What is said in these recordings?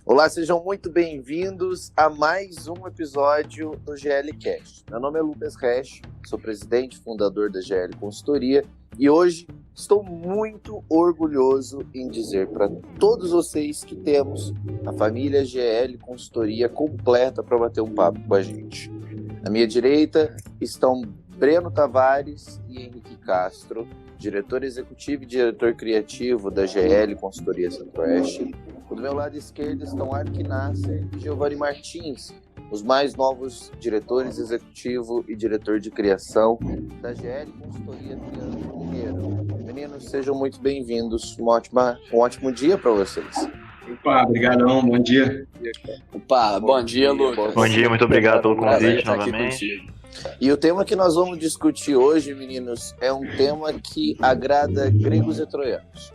Olá, sejam muito bem-vindos a mais um episódio do GL Cast. Meu nome é Lucas Resch, sou presidente e fundador da GL Consultoria e hoje estou muito orgulhoso em dizer para todos vocês que temos a família GL Consultoria completa para bater um papo com a gente. À minha direita estão Breno Tavares e Henrique Castro, diretor executivo e diretor criativo da GL Consultoria Centro-Oeste. Do meu lado esquerdo estão Ark Nasser e Giovanni Martins, os mais novos diretores executivo e diretor de criação da GL Consultoria Triângulo Mineiro. Meninos, sejam muito bem-vindos. Um ótimo dia para vocês. Opa, obrigadão, bom dia. Opa, bom dia, Lucas. Bom dia, muito obrigado pelo convite novamente. E o tema que nós vamos discutir hoje, meninos, é um tema que agrada gregos e troianos.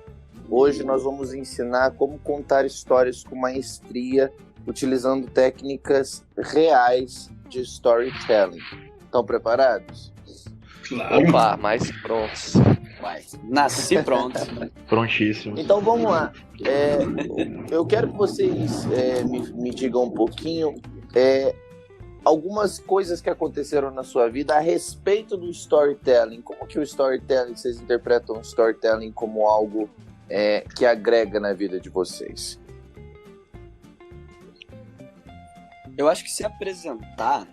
Hoje nós vamos ensinar como contar histórias com maestria, utilizando técnicas reais de storytelling. Estão preparados? Claro. Opa, mais prontos. Vai, nasci pronto. Prontíssimo. Então vamos lá. Eu quero que vocês me digam um pouquinho algumas coisas que aconteceram na sua vida a respeito do storytelling. Como que o storytelling, vocês interpretam o storytelling como algo que agrega na vida de vocês? Eu acho que se apresentar,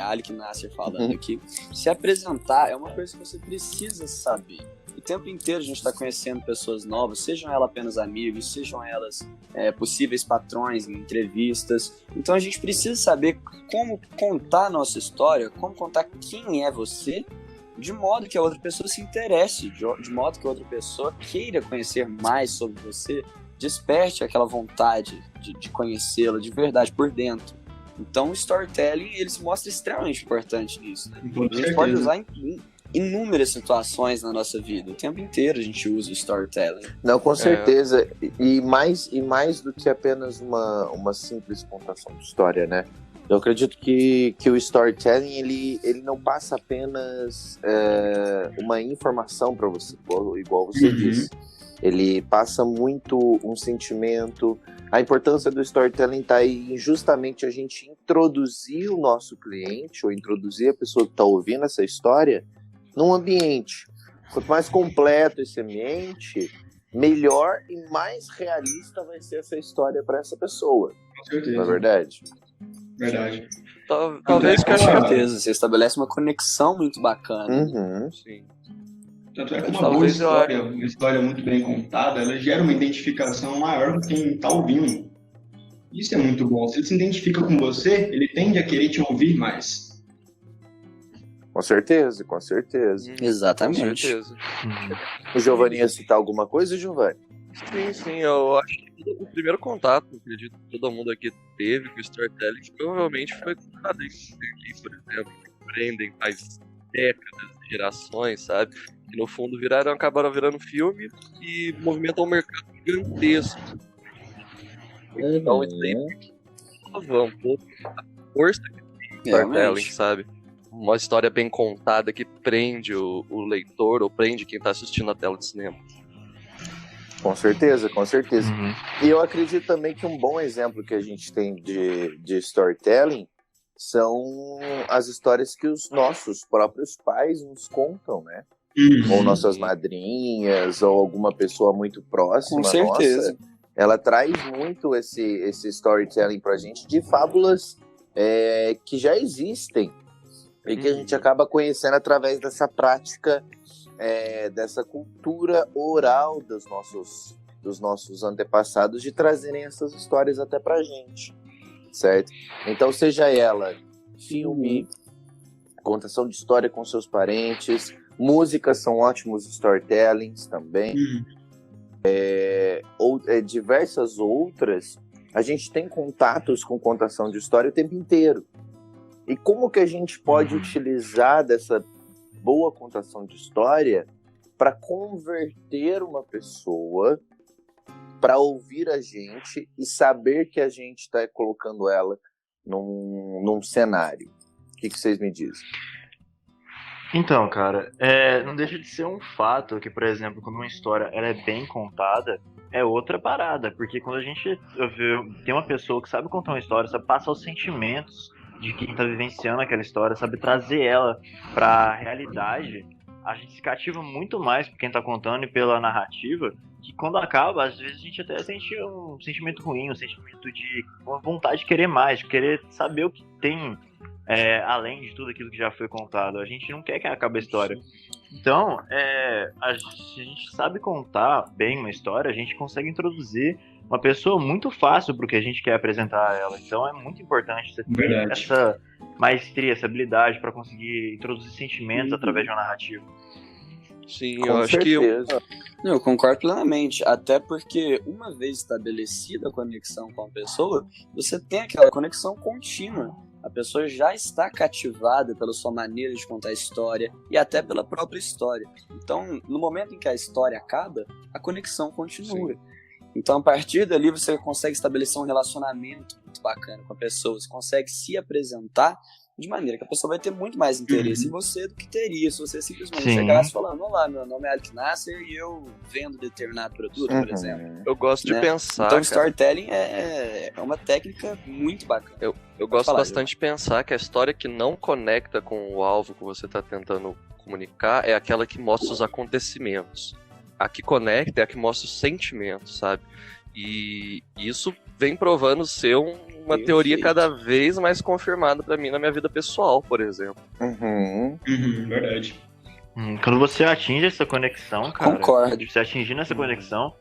Alec Nasser falando aqui, se apresentar é uma coisa que você precisa saber. O tempo inteiro a gente está conhecendo pessoas novas, sejam elas apenas amigos, sejam elas possíveis patrões em entrevistas. Então a gente precisa saber como contar a nossa história, como contar quem é você, de modo que a outra pessoa se interesse, de modo que a outra pessoa queira conhecer mais sobre você, desperte aquela vontade de conhecê-la de verdade por dentro. Então o storytelling ele se mostra extremamente importante nisso, né? A gente pode usar em inúmeras situações na nossa vida, o tempo inteiro a gente usa o storytelling. Não, com certeza, e mais do que apenas uma simples contação de história, né? Eu acredito que o storytelling ele não passa apenas uma informação para você, igual você disse. Ele passa muito um sentimento. A importância do storytelling está aí em justamente a gente introduzir o nosso cliente ou introduzir a pessoa que está ouvindo essa história num ambiente. Quanto mais completo esse ambiente, melhor e mais realista vai ser essa história para essa pessoa. Com certeza. Não é verdade? Verdade. Talvez com certeza, você estabelece uma conexão muito bacana. Sim. Tanto é que uma boa história, uma história muito bem contada, ela gera uma identificação maior com quem está ouvindo. Isso é muito bom. Se ele se identifica com você, ele tende a querer te ouvir mais. Com certeza, com certeza. Exatamente. Com certeza. O Giovanni ia citar alguma coisa, Giovanni? Sim, eu acho que o primeiro contato, acredito que todo mundo aqui teve com o storytelling, provavelmente foi com quadrinhos, por exemplo, que prendem faz décadas, gerações, sabe? Que no fundo acabaram virando filme e movimentam um mercado gigantesco. Então isso aí prova um pouco a força que tem o storytelling, sabe? Uma história bem contada que prende o leitor ou prende quem está assistindo a tela de cinema. Com certeza, com certeza. E eu acredito também que um bom exemplo que a gente tem de storytelling são as histórias que os nossos próprios pais nos contam, né? Ou nossas madrinhas, ou alguma pessoa muito próxima. Com certeza. Nossa, ela traz muito esse storytelling pra gente de fábulas que já existem e que a gente acaba conhecendo através dessa prática, dessa cultura oral dos nossos antepassados de trazerem essas histórias até pra gente, certo? Então, seja ela filme, contação de história com seus parentes, músicas são ótimos storytellings também, ou diversas outras, a gente tem contatos com contação de história o tempo inteiro. E como que a gente pode utilizar dessa boa contação de história para converter uma pessoa para ouvir a gente e saber que a gente está colocando ela num cenário? O que vocês me dizem? Então, cara, não deixa de ser um fato que, por exemplo, quando uma história ela é bem contada, é outra parada, porque quando a gente tem uma pessoa que sabe contar uma história, sabe passar os sentimentos de quem tá vivenciando aquela história, sabe trazer ela pra realidade, a gente se cativa muito mais por quem tá contando e pela narrativa, que quando acaba, às vezes a gente até sente um sentimento ruim, um sentimento de uma vontade de querer mais, de querer saber o que tem além de tudo aquilo que já foi contado. A gente não quer que acabe a história. Então, se a gente sabe contar bem uma história, a gente consegue introduzir uma pessoa muito fácil para o que a gente quer apresentar a ela. Então, é muito importante você ter essa maestria, essa habilidade para conseguir introduzir sentimentos através de uma narrativa. Sim, Com eu acho certeza. Não, eu concordo plenamente, até porque uma vez estabelecida a conexão com a pessoa, você tem aquela conexão contínua. A pessoa já está cativada pela sua maneira de contar a história e até pela própria história. Então, no momento em que a história acaba, a conexão continua. Sim. Então, a partir dali, você consegue estabelecer um relacionamento muito bacana com a pessoa. Você consegue se apresentar de maneira que a pessoa vai ter muito mais interesse em você do que teria se você simplesmente chegasse falando: olá, meu nome é Alec Nasser e eu vendo determinado produto, por exemplo. Eu gosto de pensar, então, storytelling é uma técnica muito bacana. Eu gosto bastante de pensar que a história que não conecta com o alvo que você está tentando comunicar é aquela que mostra os acontecimentos. A que conecta é a que mostra os sentimentos, sabe? E isso vem provando ser uma teoria cada vez mais confirmada pra mim na minha vida pessoal, por exemplo. Verdade. Quando você atinge essa conexão, cara... Concordo. Você atingindo essa conexão,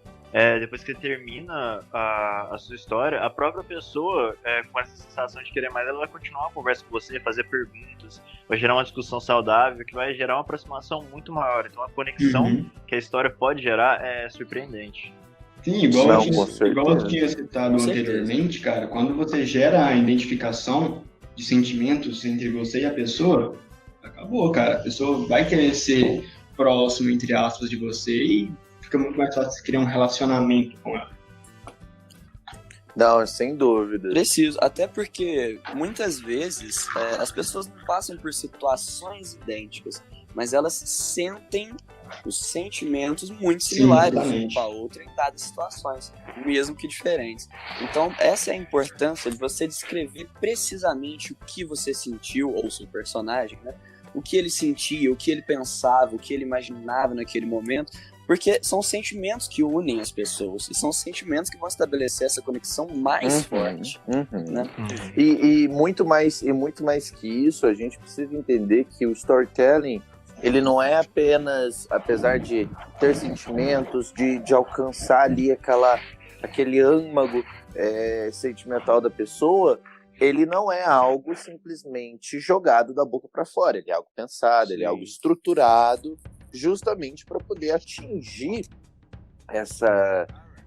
depois que termina a sua história, a própria pessoa, com essa sensação de querer mais, ela vai continuar a conversa com você, fazer perguntas, vai gerar uma discussão saudável, que vai gerar uma aproximação muito maior. Então a conexão que a história pode gerar é surpreendente. Sim, igual eu tinha citado anteriormente, cara, quando você gera a identificação de sentimentos entre você e a pessoa, acabou, cara. A pessoa vai querer ser próximo, entre aspas, de você e fica muito mais fácil criar um relacionamento com ela. Não, sem dúvida. Preciso, até porque muitas vezes as pessoas não passam por situações idênticas, mas elas sentem os sentimentos muito similares uma para a outra em dadas situações, mesmo que diferentes. Então, essa é a importância de você descrever precisamente o que você sentiu, ou seu personagem, né? O que ele sentia, o que ele pensava, o que ele imaginava naquele momento, porque são sentimentos que unem as pessoas, e são sentimentos que vão estabelecer essa conexão mais forte. Né? E muito mais que isso, a gente precisa entender que o storytelling, ele não é apenas, apesar de ter sentimentos, de alcançar ali aquele âmago sentimental da pessoa, ele não é algo simplesmente jogado da boca para fora, ele é algo pensado, ele é algo estruturado, justamente para poder atingir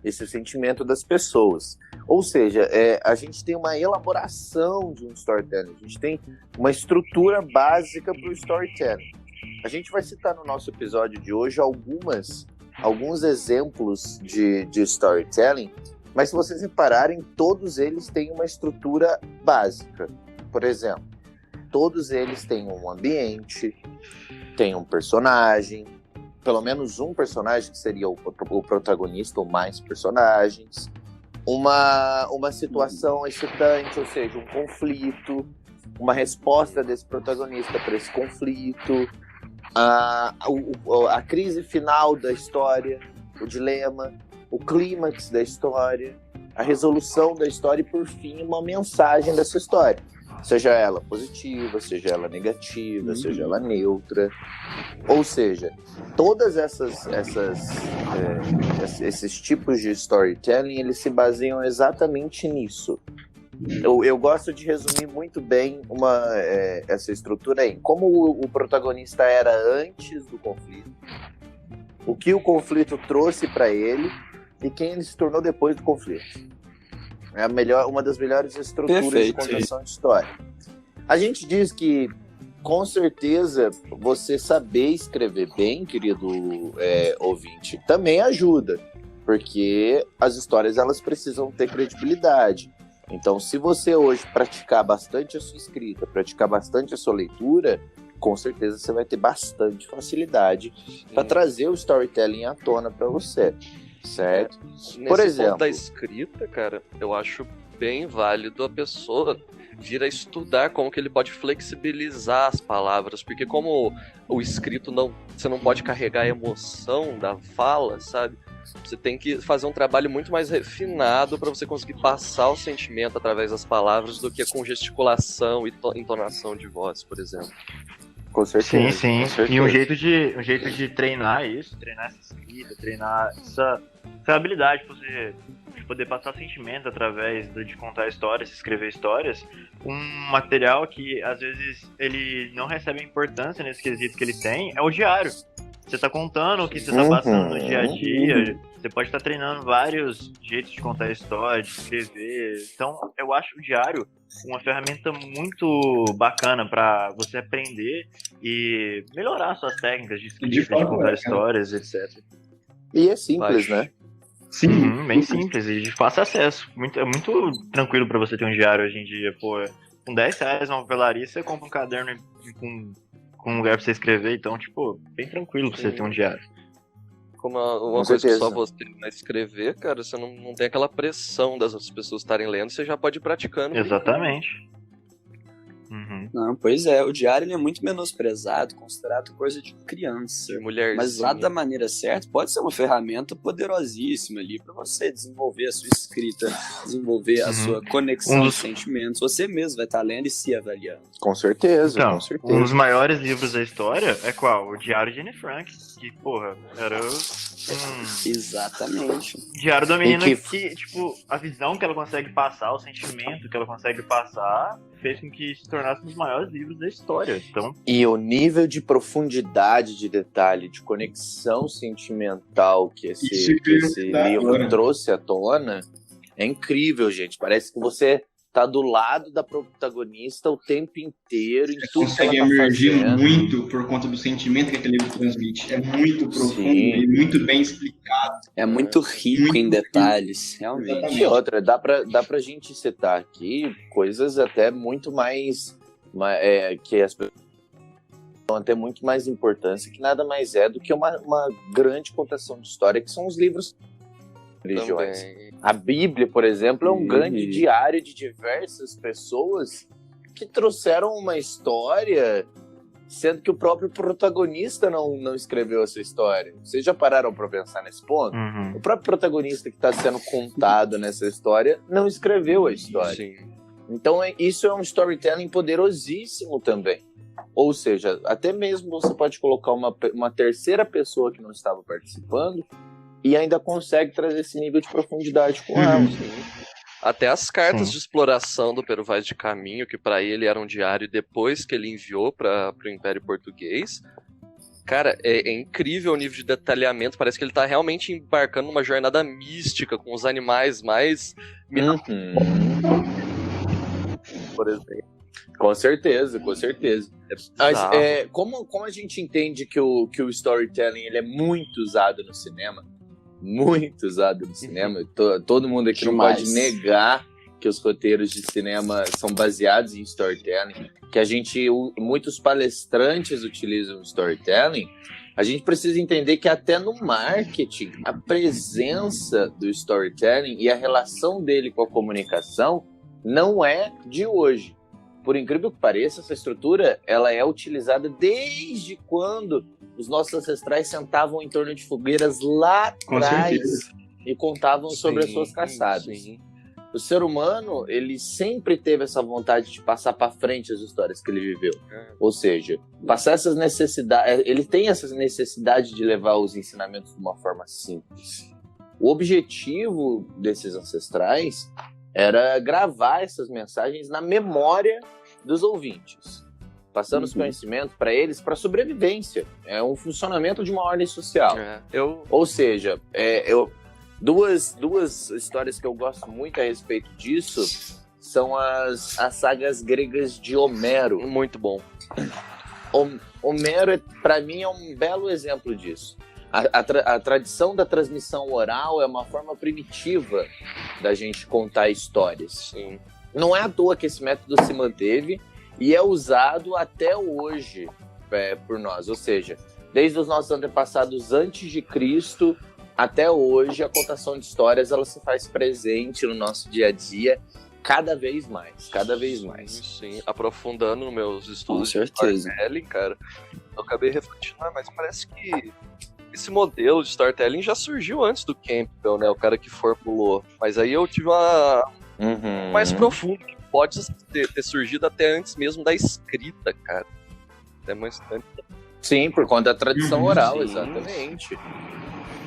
esse sentimento das pessoas. Ou seja, a gente tem uma elaboração de um storytelling, a gente tem uma estrutura básica para o storytelling. A gente vai citar no nosso episódio de hoje alguns exemplos de storytelling, mas se vocês repararem, todos eles têm uma estrutura básica. Por exemplo, todos eles têm um ambiente, tem um personagem, pelo menos um personagem que seria o protagonista ou mais personagens, uma situação excitante, ou seja, um conflito, uma resposta desse protagonista para esse conflito, a crise final da história, o dilema, o clímax da história, a resolução da história e, por fim, uma mensagem dessa história. Seja ela positiva, seja ela negativa, seja ela neutra. Ou seja, todas esses tipos de storytelling, eles se baseiam exatamente nisso. Eu gosto de resumir muito bem essa estrutura aí. Como o protagonista era antes do conflito, o que o conflito trouxe para ele e quem ele se tornou depois do conflito. É uma das melhores estruturas de contação de história. A gente diz que, com certeza, você saber escrever bem, querido ouvinte, também ajuda, porque as histórias elas precisam ter credibilidade. Então, se você hoje praticar bastante a sua escrita, praticar bastante a sua leitura, com certeza você vai ter bastante facilidade para trazer o storytelling à tona para você, certo? Por exemplo, ponto da escrita, cara, eu acho bem válido a pessoa vir a estudar como que ele pode flexibilizar as palavras, porque como o escrito você não pode carregar a emoção da fala, sabe? Você tem que fazer um trabalho muito mais refinado para você conseguir passar o sentimento através das palavras do que com gesticulação e entonação de voz, por exemplo. Com certeza. Sim. Com certeza. E um jeito de treinar isso, treinar essa escrita, treinar essa habilidade pra você de poder passar sentimento através de contar histórias, escrever histórias, um material que às vezes ele não recebe a importância nesse quesito que ele tem, é o diário. Você tá contando o que você tá passando no dia a dia, você pode estar treinando vários jeitos de contar a história, de escrever. Então, eu acho o diário uma ferramenta muito bacana para você aprender e melhorar suas técnicas de escrita, de contar histórias, etc. E é simples, né? Sim. Bem simples e de fácil acesso. É muito tranquilo para você ter um diário hoje em dia. Pô, com R$10 uma papelaria, você compra um caderno com um lugar pra você escrever, então, tipo, bem tranquilo pra você ter um diário. Como uma coisa que só você vai escrever, cara, você não tem aquela pressão das outras pessoas estarem lendo, você já pode ir praticando. Exatamente. Não, pois é, o diário ele é muito menosprezado, considerado coisa de criança. Mulherzinha. Mas lá da maneira certa, pode ser uma ferramenta poderosíssima ali para você desenvolver a sua escrita, desenvolver a sua conexão de sentimentos. Você mesmo vai estar lendo e se avaliando. Com certeza, Então, com certeza. um dos maiores livros da história é qual? O Diário de Anne Frank, que, porra, era Exatamente. diário da menina que, tipo, a visão que ela consegue passar, o sentimento que ela consegue passar, fez com que se tornasse um dos maiores livros da história. Então... E o nível de profundidade de detalhe, de conexão sentimental que esse livro trouxe à tona é incrível, gente. Parece que você tá do lado da protagonista o tempo inteiro. Você consegue emergir muito por conta do sentimento que aquele livro transmite. É muito profundo e muito bem explicado. É muito rico em detalhes, realmente. Exatamente. E outra, dá pra gente citar aqui coisas até muito mais que as pessoas dão até muito mais importância, que nada mais é do que uma grande contação de história, que são os livros religiões. Também. A Bíblia, por exemplo, é um grande diário de diversas pessoas que trouxeram uma história, sendo que o próprio protagonista não escreveu essa história. Vocês já pararam para pensar nesse ponto? O próprio protagonista que está sendo contado nessa história não escreveu a história. Sim. Então isso é um storytelling poderosíssimo também. Ou seja, até mesmo você pode colocar uma terceira pessoa que não estava participando e ainda consegue trazer esse nível de profundidade com ela. Até as cartas de exploração do Pero Vaz de Caminho, que para ele era um diário depois que ele enviou para o Império Português. Cara, é incrível o nível de detalhamento. Parece que ele tá realmente embarcando numa jornada mística com os animais mais... Por exemplo. Com certeza, com certeza. Mas, como a gente entende que o storytelling ele é muito usado no cinema, todo mundo aqui não pode negar que os roteiros de cinema são baseados em storytelling, que muitos palestrantes utilizam storytelling. A gente precisa entender que até no marketing, a presença do storytelling e a relação dele com a comunicação não é de hoje. Por incrível que pareça, essa estrutura ela é utilizada desde quando os nossos ancestrais sentavam em torno de fogueiras lá atrás e contavam sobre as suas caçadas. Sim. O ser humano, ele sempre teve essa vontade de passar para frente as histórias que ele viveu. Ou seja, passar essas necessidades, ele tem essa necessidade de levar os ensinamentos de uma forma simples. O objetivo desses ancestrais era gravar essas mensagens na memória dos ouvintes, passando os conhecimentos para eles para sobrevivência. É um funcionamento de uma ordem social. Ou seja, duas histórias que eu gosto muito a respeito disso são as sagas gregas de Homero. Muito bom. Homero, para mim, é um belo exemplo disso. A tradição da transmissão oral é uma forma primitiva da gente contar histórias. Sim. Não é à toa que esse método se manteve e é usado até hoje por nós. Ou seja, desde os nossos antepassados antes de Cristo até hoje, a contação de histórias ela se faz presente no nosso dia a dia cada vez mais. Sim, aprofundando nos meus estudos Com certeza. de storytelling, cara, eu acabei refletindo, mas parece que esse modelo de storytelling já surgiu antes do Campbell, né? O cara que formulou. Mas aí eu tive uma mais profundo, que pode ter surgido até antes mesmo da escrita, cara. Até mais antes. Sim, por conta da tradição oral, sim. exatamente.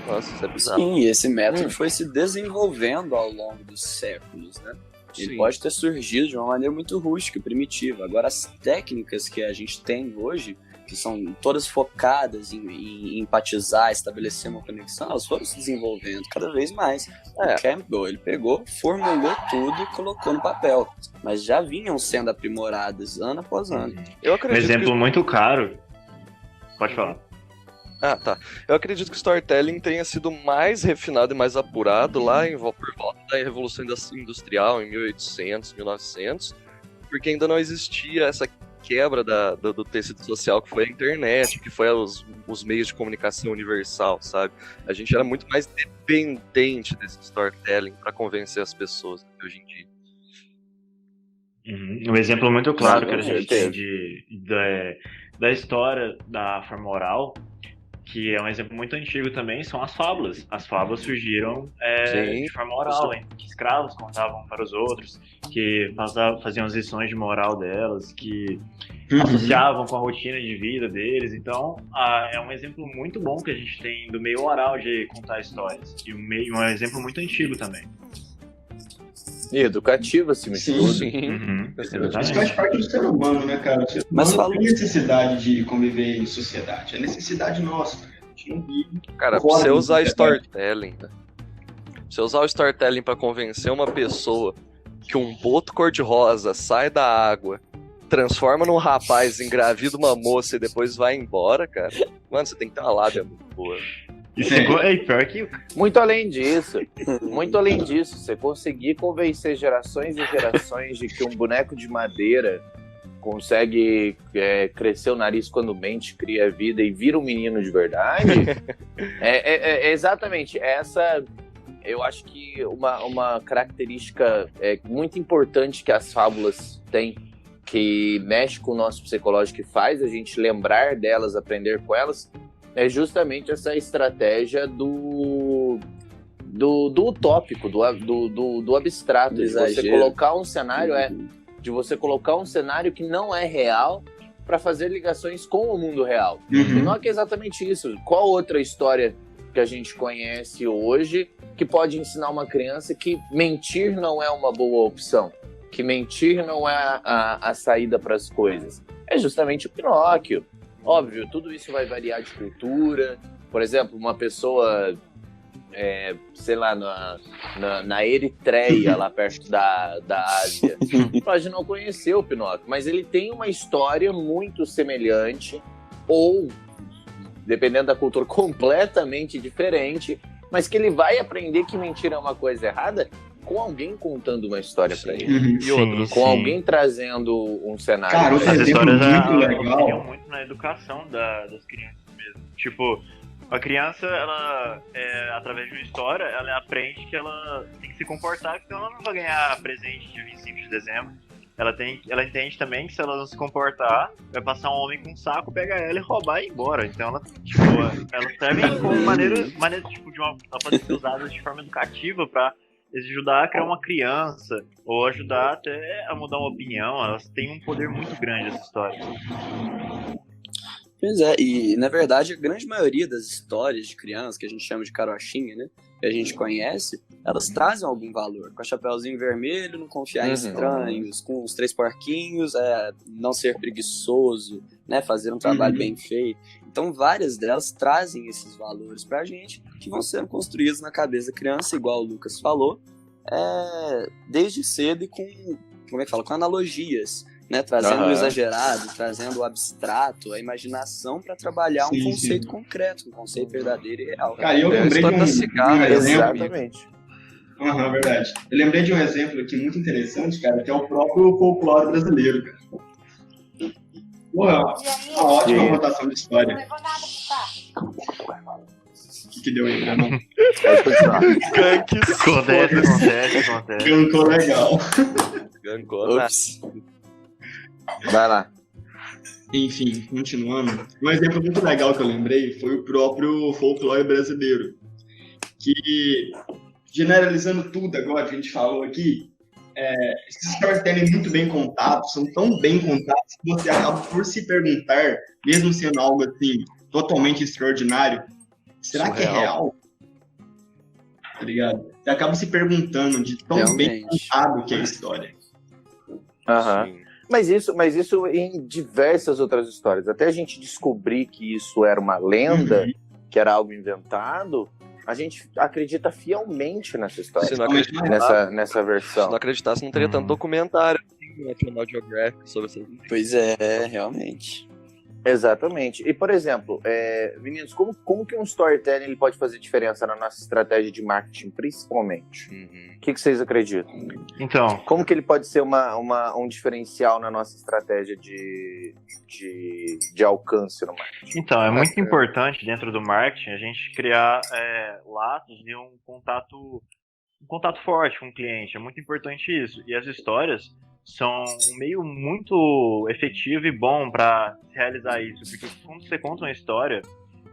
Nossa, isso é bizarro. Sim, e esse método foi se desenvolvendo ao longo dos séculos, né? Ele Sim. pode ter surgido de uma maneira muito rústica, primitiva. Agora, as técnicas que a gente tem hoje, que são todas focadas em empatizar, estabelecer uma conexão, elas foram se desenvolvendo cada vez mais. O Campbell, ele pegou, formulou tudo e colocou no papel. Mas já vinham sendo aprimoradas ano após ano. Eu Um acredito exemplo que... muito caro. Pode falar. Ah, tá. Eu acredito que o storytelling tenha sido mais refinado e mais apurado lá por volta da Revolução Industrial, em 1800, 1900, porque ainda não existia essa quebra do tecido social que foi a internet, que foi os meios de comunicação universal, sabe? A gente era muito mais dependente desse storytelling para convencer as pessoas do que hoje em dia. Um exemplo muito claro Sim, que a com gente certeza. tem da história da forma oral, que é um exemplo muito antigo também, são as fábulas. As fábulas surgiram Sim. de forma oral, hein? Que escravos contavam para os outros, que faziam as lições de moral delas, que associavam com a rotina de vida deles. Então, é um exemplo muito bom que a gente tem do meio oral de contar histórias. E um exemplo muito antigo também. E educativo, acima de Sim, tudo. Sim. Isso faz parte do ser humano, né, cara? O ser Mas humano fala- tem necessidade de conviver em sociedade. É necessidade nossa. A gente não vive. Cara, pra fora você da usar sociedade. storytelling, né? Pra você usar o storytelling pra convencer uma pessoa que um boto cor-de-rosa sai da água, transforma num rapaz, engravida uma moça e depois vai embora, cara. Mano, você tem que ter uma lábia muito boa. Isso é pior que Muito além disso, você conseguir convencer gerações e gerações de que um boneco de madeira consegue crescer o nariz quando mente, cria vida e vira um menino de verdade, é exatamente essa. Eu acho que uma característica muito importante que as fábulas têm, que mexe com o nosso psicológico e faz a gente lembrar delas, aprender com elas, é justamente essa estratégia do utópico, do abstrato, de você Exagero. colocar um cenário, de você colocar um cenário que não é real para fazer ligações com o mundo real. E não é que é exatamente isso. Qual outra história que a gente conhece hoje que pode ensinar uma criança que mentir não é uma boa opção? Que mentir não é a saída para as coisas? É justamente o Pinóquio. Óbvio, tudo isso vai variar de cultura. Por exemplo, uma pessoa, sei lá, na Eritreia, lá perto da Ásia, pode não conhecer o Pinóquio, mas ele tem uma história muito semelhante, ou, dependendo da cultura, completamente diferente, mas que ele vai aprender que mentira é uma coisa errada com alguém contando uma história para ele. E outros. Com alguém trazendo um cenário. Cara, pra outro ele. As exemplo histórias muito auxiliam legal. muito na educação das crianças mesmo. Tipo, a criança, ela, através de uma história, ela aprende que ela tem que se comportar, porque ela não vai ganhar presente de 25 de dezembro. Ela entende também que se ela não se comportar, vai passar um homem com um saco, pegar ela e roubar e ir embora. Então ela, tipo, ela serve como maneira tipo, ela pode ser usada de forma educativa pra ajudar a criar uma criança, ou ajudar até a mudar uma opinião. Elas têm um poder muito grande, essa história. Pois é, e na verdade a grande maioria das histórias de criança, que a gente chama de carochinha, né, que a gente conhece, elas trazem algum valor. Com a Chapeuzinho Vermelho, não confiar em estranhos, com os Três Porquinhos, não ser preguiçoso, né, fazer um trabalho bem feito. Então várias delas trazem esses valores pra gente, que vão sendo construídos na cabeça da criança, igual o Lucas falou, desde cedo e com analogias, né, trazendo o exagerado, trazendo o abstrato, a imaginação para trabalhar um conceito concreto, um conceito verdadeiro e real. Cara, eu lembrei de história da cigarra, exemplo. Exatamente. Verdade. Eu lembrei de um exemplo aqui muito interessante, cara, que é o próprio folclore brasileiro, cara. Porra, uma ótima contação de história. O que deu aí, não? Pode continuar. Acontece. Gancou legal. Gancou, né? Ops. Vai lá. Enfim, continuando. Um exemplo muito legal que eu lembrei foi o próprio folclore brasileiro. Que, generalizando tudo agora que a gente falou aqui, esses storytelling muito bem contados, são tão bem contados que você acaba por se perguntar, mesmo sendo algo assim, totalmente extraordinário, será que é real? Tá ligado? Você acaba se perguntando de tão bem contado que é a história. Aham. Mas isso em diversas outras histórias. Até a gente descobrir que isso era uma lenda, que era algo inventado, a gente acredita fielmente nessa história. Se não acreditar, nessa versão. Se não acreditasse, não teria tanto documentário no National Geographic sobre essas. Pois é, realmente. Exatamente. E, por exemplo, meninos, como que um storytelling ele pode fazer diferença na nossa estratégia de marketing, principalmente? O que vocês acreditam? Então, Como que ele pode ser um diferencial na nossa estratégia de alcance no marketing? Então, é muito importante dentro do marketing a gente criar laços de um contato forte com o cliente. É muito importante isso. E as histórias são um meio muito efetivo e bom para realizar isso. Porque quando você conta uma história,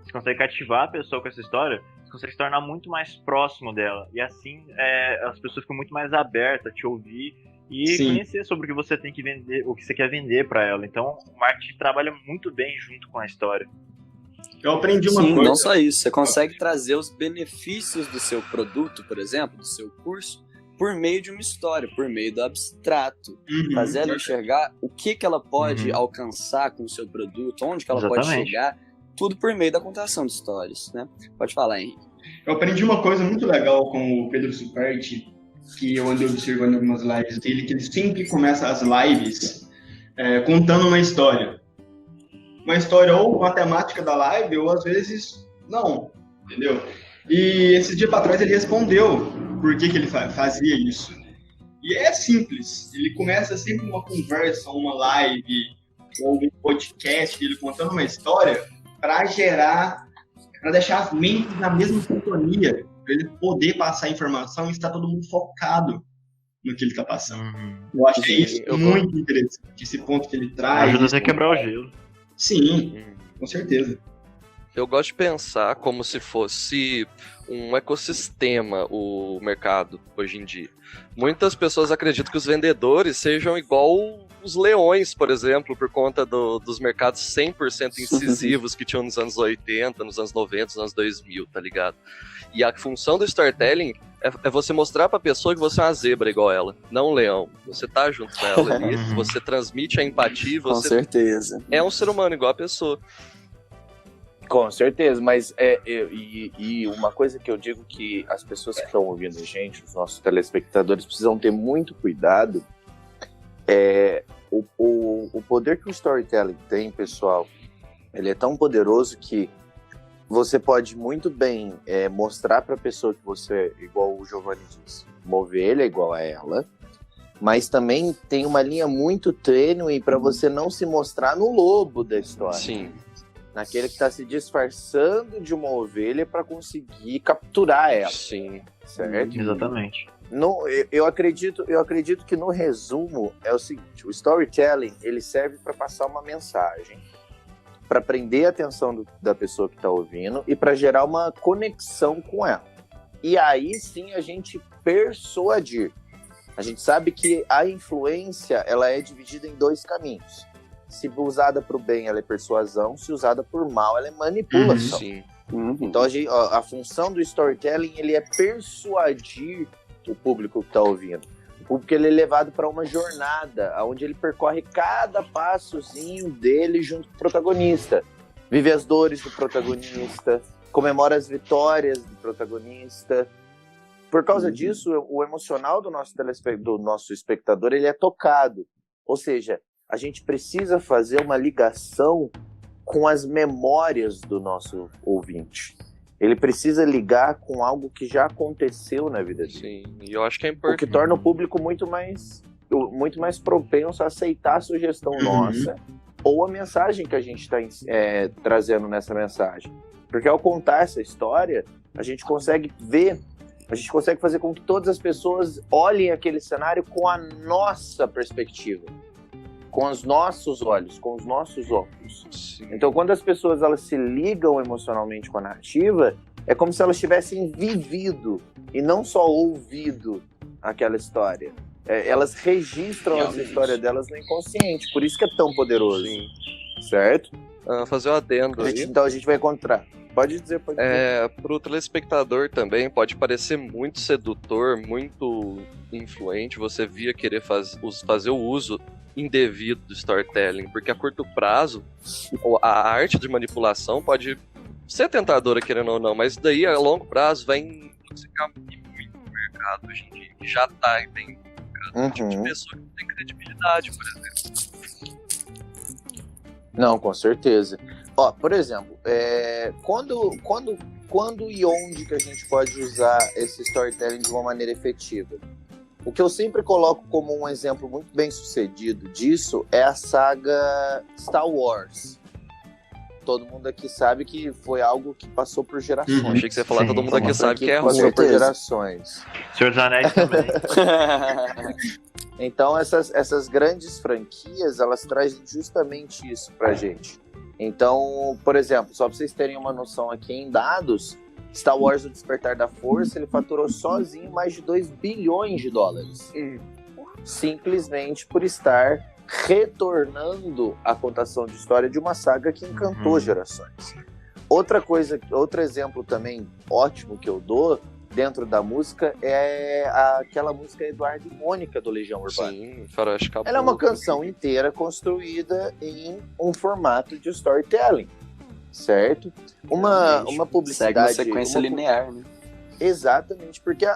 você consegue cativar a pessoa com essa história, você consegue se tornar muito mais próximo dela. E assim, as pessoas ficam muito mais abertas a te ouvir e conhecer sobre o que você tem que vender, o que você quer vender para ela. Então, o marketing trabalha muito bem junto com a história. Eu aprendi uma Sim, coisa. não só isso. Você consegue trazer os benefícios do seu produto, por exemplo, do seu curso, por meio de uma história, por meio do abstrato. Fazer ela enxergar o que ela pode alcançar com o seu produto, onde que ela pode chegar, tudo por meio da contação de histórias, né? Pode falar, Henrique. Eu aprendi uma coisa muito legal com o Pedro Superti, que eu andei observando algumas lives dele, que ele sempre começa as lives contando uma história. Uma história ou com a temática da live, ou às vezes não, entendeu? E esse dia para trás ele respondeu por que ele fazia isso. E é simples, ele começa sempre uma conversa, uma live, ou um podcast, ele contando uma história para deixar as mentes na mesma sintonia, para ele poder passar a informação e estar todo mundo focado no que ele está passando. Eu achei isso muito interessante, esse ponto que ele traz. Ajuda até a quebrar o gelo. Sim, com certeza. Eu gosto de pensar como se fosse um ecossistema o mercado hoje em dia. Muitas pessoas acreditam que os vendedores sejam igual os leões, por exemplo, por conta dos mercados 100% incisivos que tinham nos anos 80, nos anos 90, nos anos 2000, tá ligado? E a função do storytelling é você mostrar pra pessoa que você é uma zebra igual ela, não um leão. Você tá junto com ela ali, você transmite a empatia, você Com certeza. é um ser humano igual a pessoa. Com certeza, mas e uma coisa que eu digo que as pessoas que estão ouvindo a gente, os nossos telespectadores, precisam ter muito cuidado, o poder que o storytelling tem, pessoal, ele é tão poderoso que você pode muito bem mostrar para a pessoa que você, igual o Giovanni disse, uma ovelha igual a ela, mas também tem uma linha muito tênue para você não se mostrar no lobo da história. Sim. Naquele que está se disfarçando de uma ovelha para conseguir capturar ela. Sim. Certo? Exatamente. Eu acredito que no resumo é o seguinte: o storytelling ele serve para passar uma mensagem, para prender a atenção da pessoa que está ouvindo e para gerar uma conexão com ela. E aí sim a gente persuadir. A gente sabe que a influência ela é dividida em dois caminhos. Se usada para o bem, ela é persuasão. Se usada por mal, ela é manipulação. Sim. Então, a função do storytelling ele é persuadir o público que está ouvindo. O público ele é levado para uma jornada, onde ele percorre cada passozinho dele junto com o protagonista. Vive as dores do protagonista, comemora as vitórias do protagonista. Por causa disso, o emocional do nosso espectador ele é tocado. Ou seja, a gente precisa fazer uma ligação com as memórias do nosso ouvinte. Ele precisa ligar com algo que já aconteceu na vida dele. Sim, e eu acho que é importante. O que torna o público muito mais propenso a aceitar a sugestão nossa ou a mensagem que a gente está trazendo nessa mensagem. Porque ao contar essa história, a gente consegue ver, a gente consegue fazer com que todas as pessoas olhem aquele cenário com a nossa perspectiva, com os nossos olhos, com os nossos óculos. Sim. Então, quando as pessoas elas se ligam emocionalmente com a narrativa, é como se elas tivessem vivido e não só ouvido aquela história. Elas registram essa história delas no inconsciente, por isso que é tão poderoso. Sim. Certo? Fazer um adendo aí. Então a gente vai encontrar. Pode dizer. Pro telespectador também pode parecer muito sedutor, muito influente você via querer fazer o uso indevido do storytelling, porque a curto prazo a arte de manipulação pode ser tentadora, querendo ou não, mas daí a longo prazo vai intoxicar muito o mercado hoje em dia, que já tá bem tipo de pessoa que não tem credibilidade, por exemplo. Não, com certeza. Ó, por exemplo, quando e onde que a gente pode usar esse storytelling de uma maneira efetiva? O que eu sempre coloco como um exemplo muito bem sucedido disso é a saga Star Wars. Todo mundo aqui sabe que foi algo que passou por gerações. Achei que você ia falar, todo mundo aqui sabe que é ruim. Passou por gerações. Senhor dos Anéis também. Então essas grandes franquias, elas trazem justamente isso pra gente. Então, por exemplo, só pra vocês terem uma noção aqui em dados, Star Wars: O Despertar da Força, ele faturou sozinho mais de 2 bilhões de dólares. Simplesmente por estar retornando a contação de história de uma saga que encantou gerações. Outro exemplo também ótimo que eu dou dentro da música é aquela música Eduardo e Mônica do Legião Urbana. Sim, Faroeste Caboclo. Ela é uma canção inteira construída em um formato de storytelling, certo? Uma publicidade... Segue uma sequência linear, né? Exatamente, porque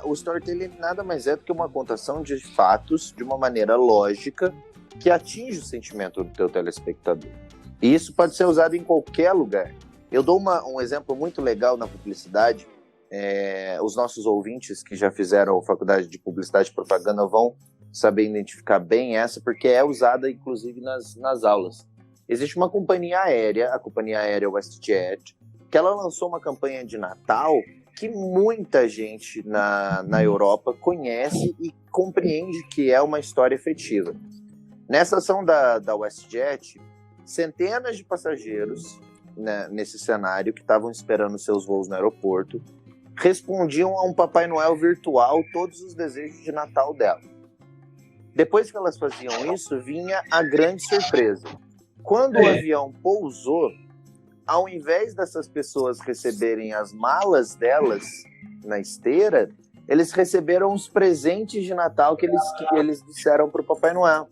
o storytelling nada mais é do que uma contação de fatos de uma maneira lógica que atinge o sentimento do teu telespectador. E isso pode ser usado em qualquer lugar. Eu dou um exemplo muito legal na publicidade. Os nossos ouvintes que já fizeram faculdade de publicidade e propaganda vão saber identificar bem essa, porque é usada inclusive nas aulas. Existe uma companhia aérea, a companhia aérea WestJet, que ela lançou uma campanha de Natal que muita gente na Europa conhece e compreende que é uma história efetiva. Nessa ação da WestJet, centenas de passageiros, né, nesse cenário, que estavam esperando seus voos no aeroporto, respondiam a um Papai Noel virtual todos os desejos de Natal dela. Depois que elas faziam isso, vinha a grande surpresa. Quando o avião pousou, ao invés dessas pessoas receberem as malas delas na esteira, eles receberam os presentes de Natal que eles disseram para o Papai Noel.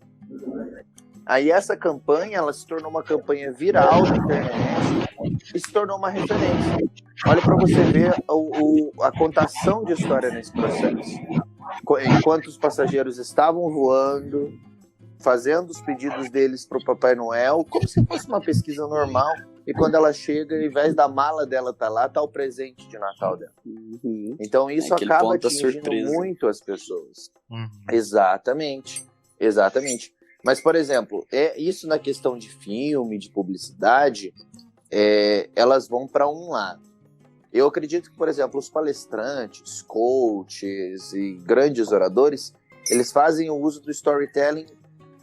Aí essa campanha, ela se tornou uma campanha viral na internet e se tornou uma referência. Olha para você ver a contação de história nesse processo. Enquanto os passageiros estavam voando, fazendo os pedidos deles para o Papai Noel, como se fosse uma pesquisa normal. E quando ela chega, ao invés da mala dela tá lá, tá o presente de Natal dela. Então isso acaba atingindo muito as pessoas. Exatamente. Mas, por exemplo, isso na questão de filme, de publicidade, elas vão para um lado. Eu acredito que, por exemplo, os palestrantes, coaches e grandes oradores, eles fazem o uso do storytelling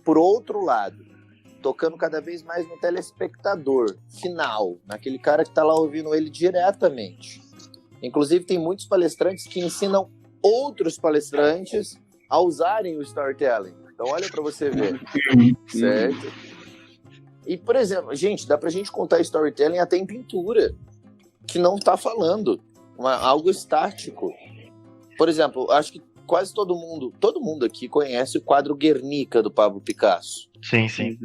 por outro lado, tocando cada vez mais no telespectador final, naquele cara que está lá ouvindo ele diretamente. Inclusive, tem muitos palestrantes que ensinam outros palestrantes a usarem o storytelling. Então, olha para você ver, certo? E, por exemplo, gente, dá pra gente contar storytelling até em pintura, que não tá falando, algo estático. Por exemplo, acho que quase todo mundo aqui conhece o quadro Guernica, do Pablo Picasso. Sim, sim.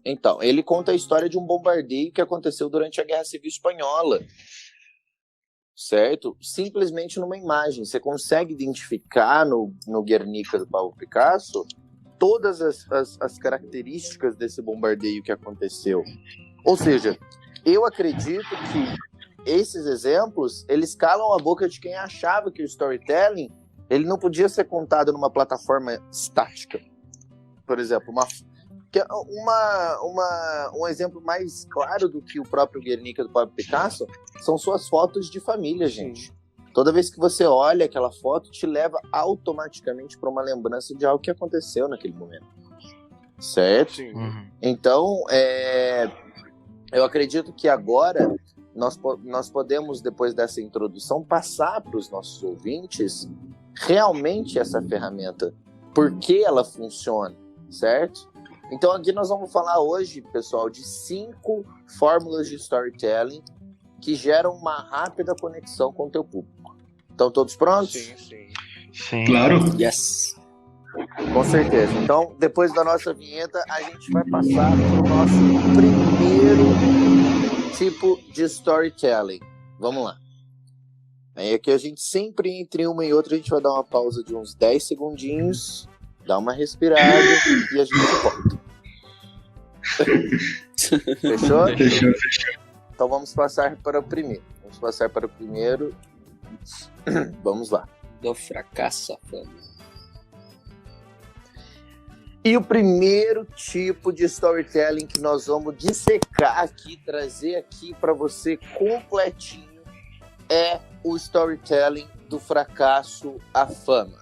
Então, ele conta a história de um bombardeio que aconteceu durante a Guerra Civil Espanhola. Certo? Simplesmente numa imagem. Você consegue identificar no Guernica, do Pablo Picasso, todas as características desse bombardeio que aconteceu. Ou seja, eu acredito que esses exemplos, eles calam a boca de quem achava que o storytelling ele não podia ser contado numa plataforma estática. Por exemplo, Que um exemplo mais claro do que o próprio Guernica do Pablo Picasso são suas fotos de família, gente. Toda vez que você olha aquela foto, te leva automaticamente para uma lembrança de algo que aconteceu naquele momento. Certo? Sim. Então, eu acredito que agora nós podemos, depois dessa introdução, passar para os nossos ouvintes realmente essa ferramenta. Por que ela funciona, certo? Então aqui nós vamos falar hoje, pessoal, de 5 fórmulas de storytelling que geram uma rápida conexão com o teu público. Estão todos prontos? Sim. Claro. Yes. Com certeza. Então, depois da nossa vinheta, a gente vai passar para o nosso primeiro tipo de storytelling. Vamos lá. Aí aqui a gente sempre, entre uma e outra, a gente vai dar uma pausa de uns 10 segundinhos, dá uma respirada e a gente volta. Fechou? Fechou. Então vamos passar para o primeiro. Vamos lá. Do fracasso, fama. E o primeiro tipo de storytelling que nós vamos dissecar aqui, trazer aqui para você completinho, é o storytelling do fracasso à fama.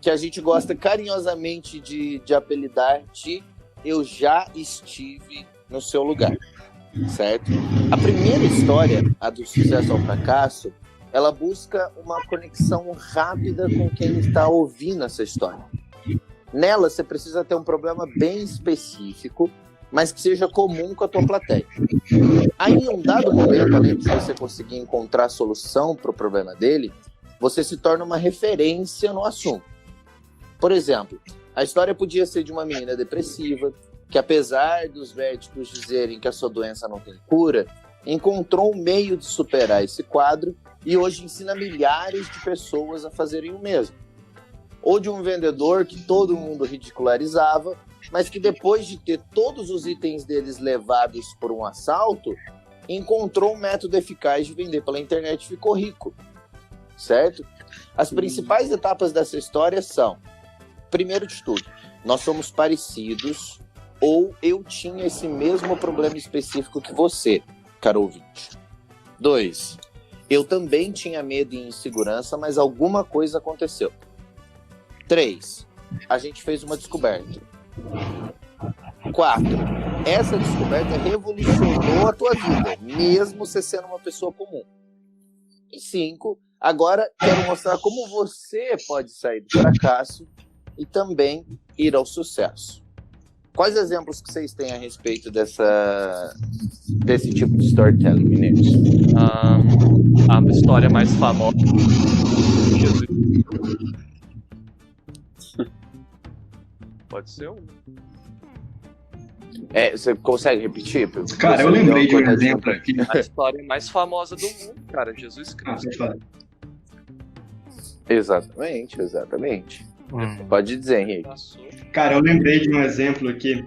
Que a gente gosta carinhosamente de apelidar de eu já estive no seu lugar, certo? A primeira história, a do sucesso ao fracasso, ela busca uma conexão rápida com quem está ouvindo essa história. Nela, você precisa ter um problema bem específico, mas que seja comum com a tua plateia. Aí, em um dado momento, além de você conseguir encontrar a solução para o problema dele, você se torna uma referência no assunto. Por exemplo, a história podia ser de uma menina depressiva, que apesar dos médicos dizerem que a sua doença não tem cura, encontrou um meio de superar esse quadro e hoje ensina milhares de pessoas a fazerem o mesmo. Ou de um vendedor que todo mundo ridicularizava, mas que depois de ter todos os itens deles levados por um assalto, encontrou um método eficaz de vender pela internet e ficou rico. Certo? As principais etapas dessa história são: primeiro de tudo, nós somos parecidos, ou eu tinha esse mesmo problema específico que você, caro ouvinte. 2, eu também tinha medo e insegurança, mas alguma coisa aconteceu. 3, a gente fez uma descoberta. 4, essa descoberta revolucionou a tua vida, mesmo você sendo uma pessoa comum. E 5, agora quero mostrar como você pode sair do fracasso e também ir ao sucesso. Quais exemplos que vocês têm a respeito desse tipo de storytelling, meninos? A história mais famosa. Jesus. Pode ser um. Você consegue repetir? Cara, eu lembrei de um exemplo aqui. A história mais famosa do mundo, cara, Jesus Cristo. Pode falar. Exatamente. Pode dizer, Henrique. Cara, eu lembrei de um exemplo aqui,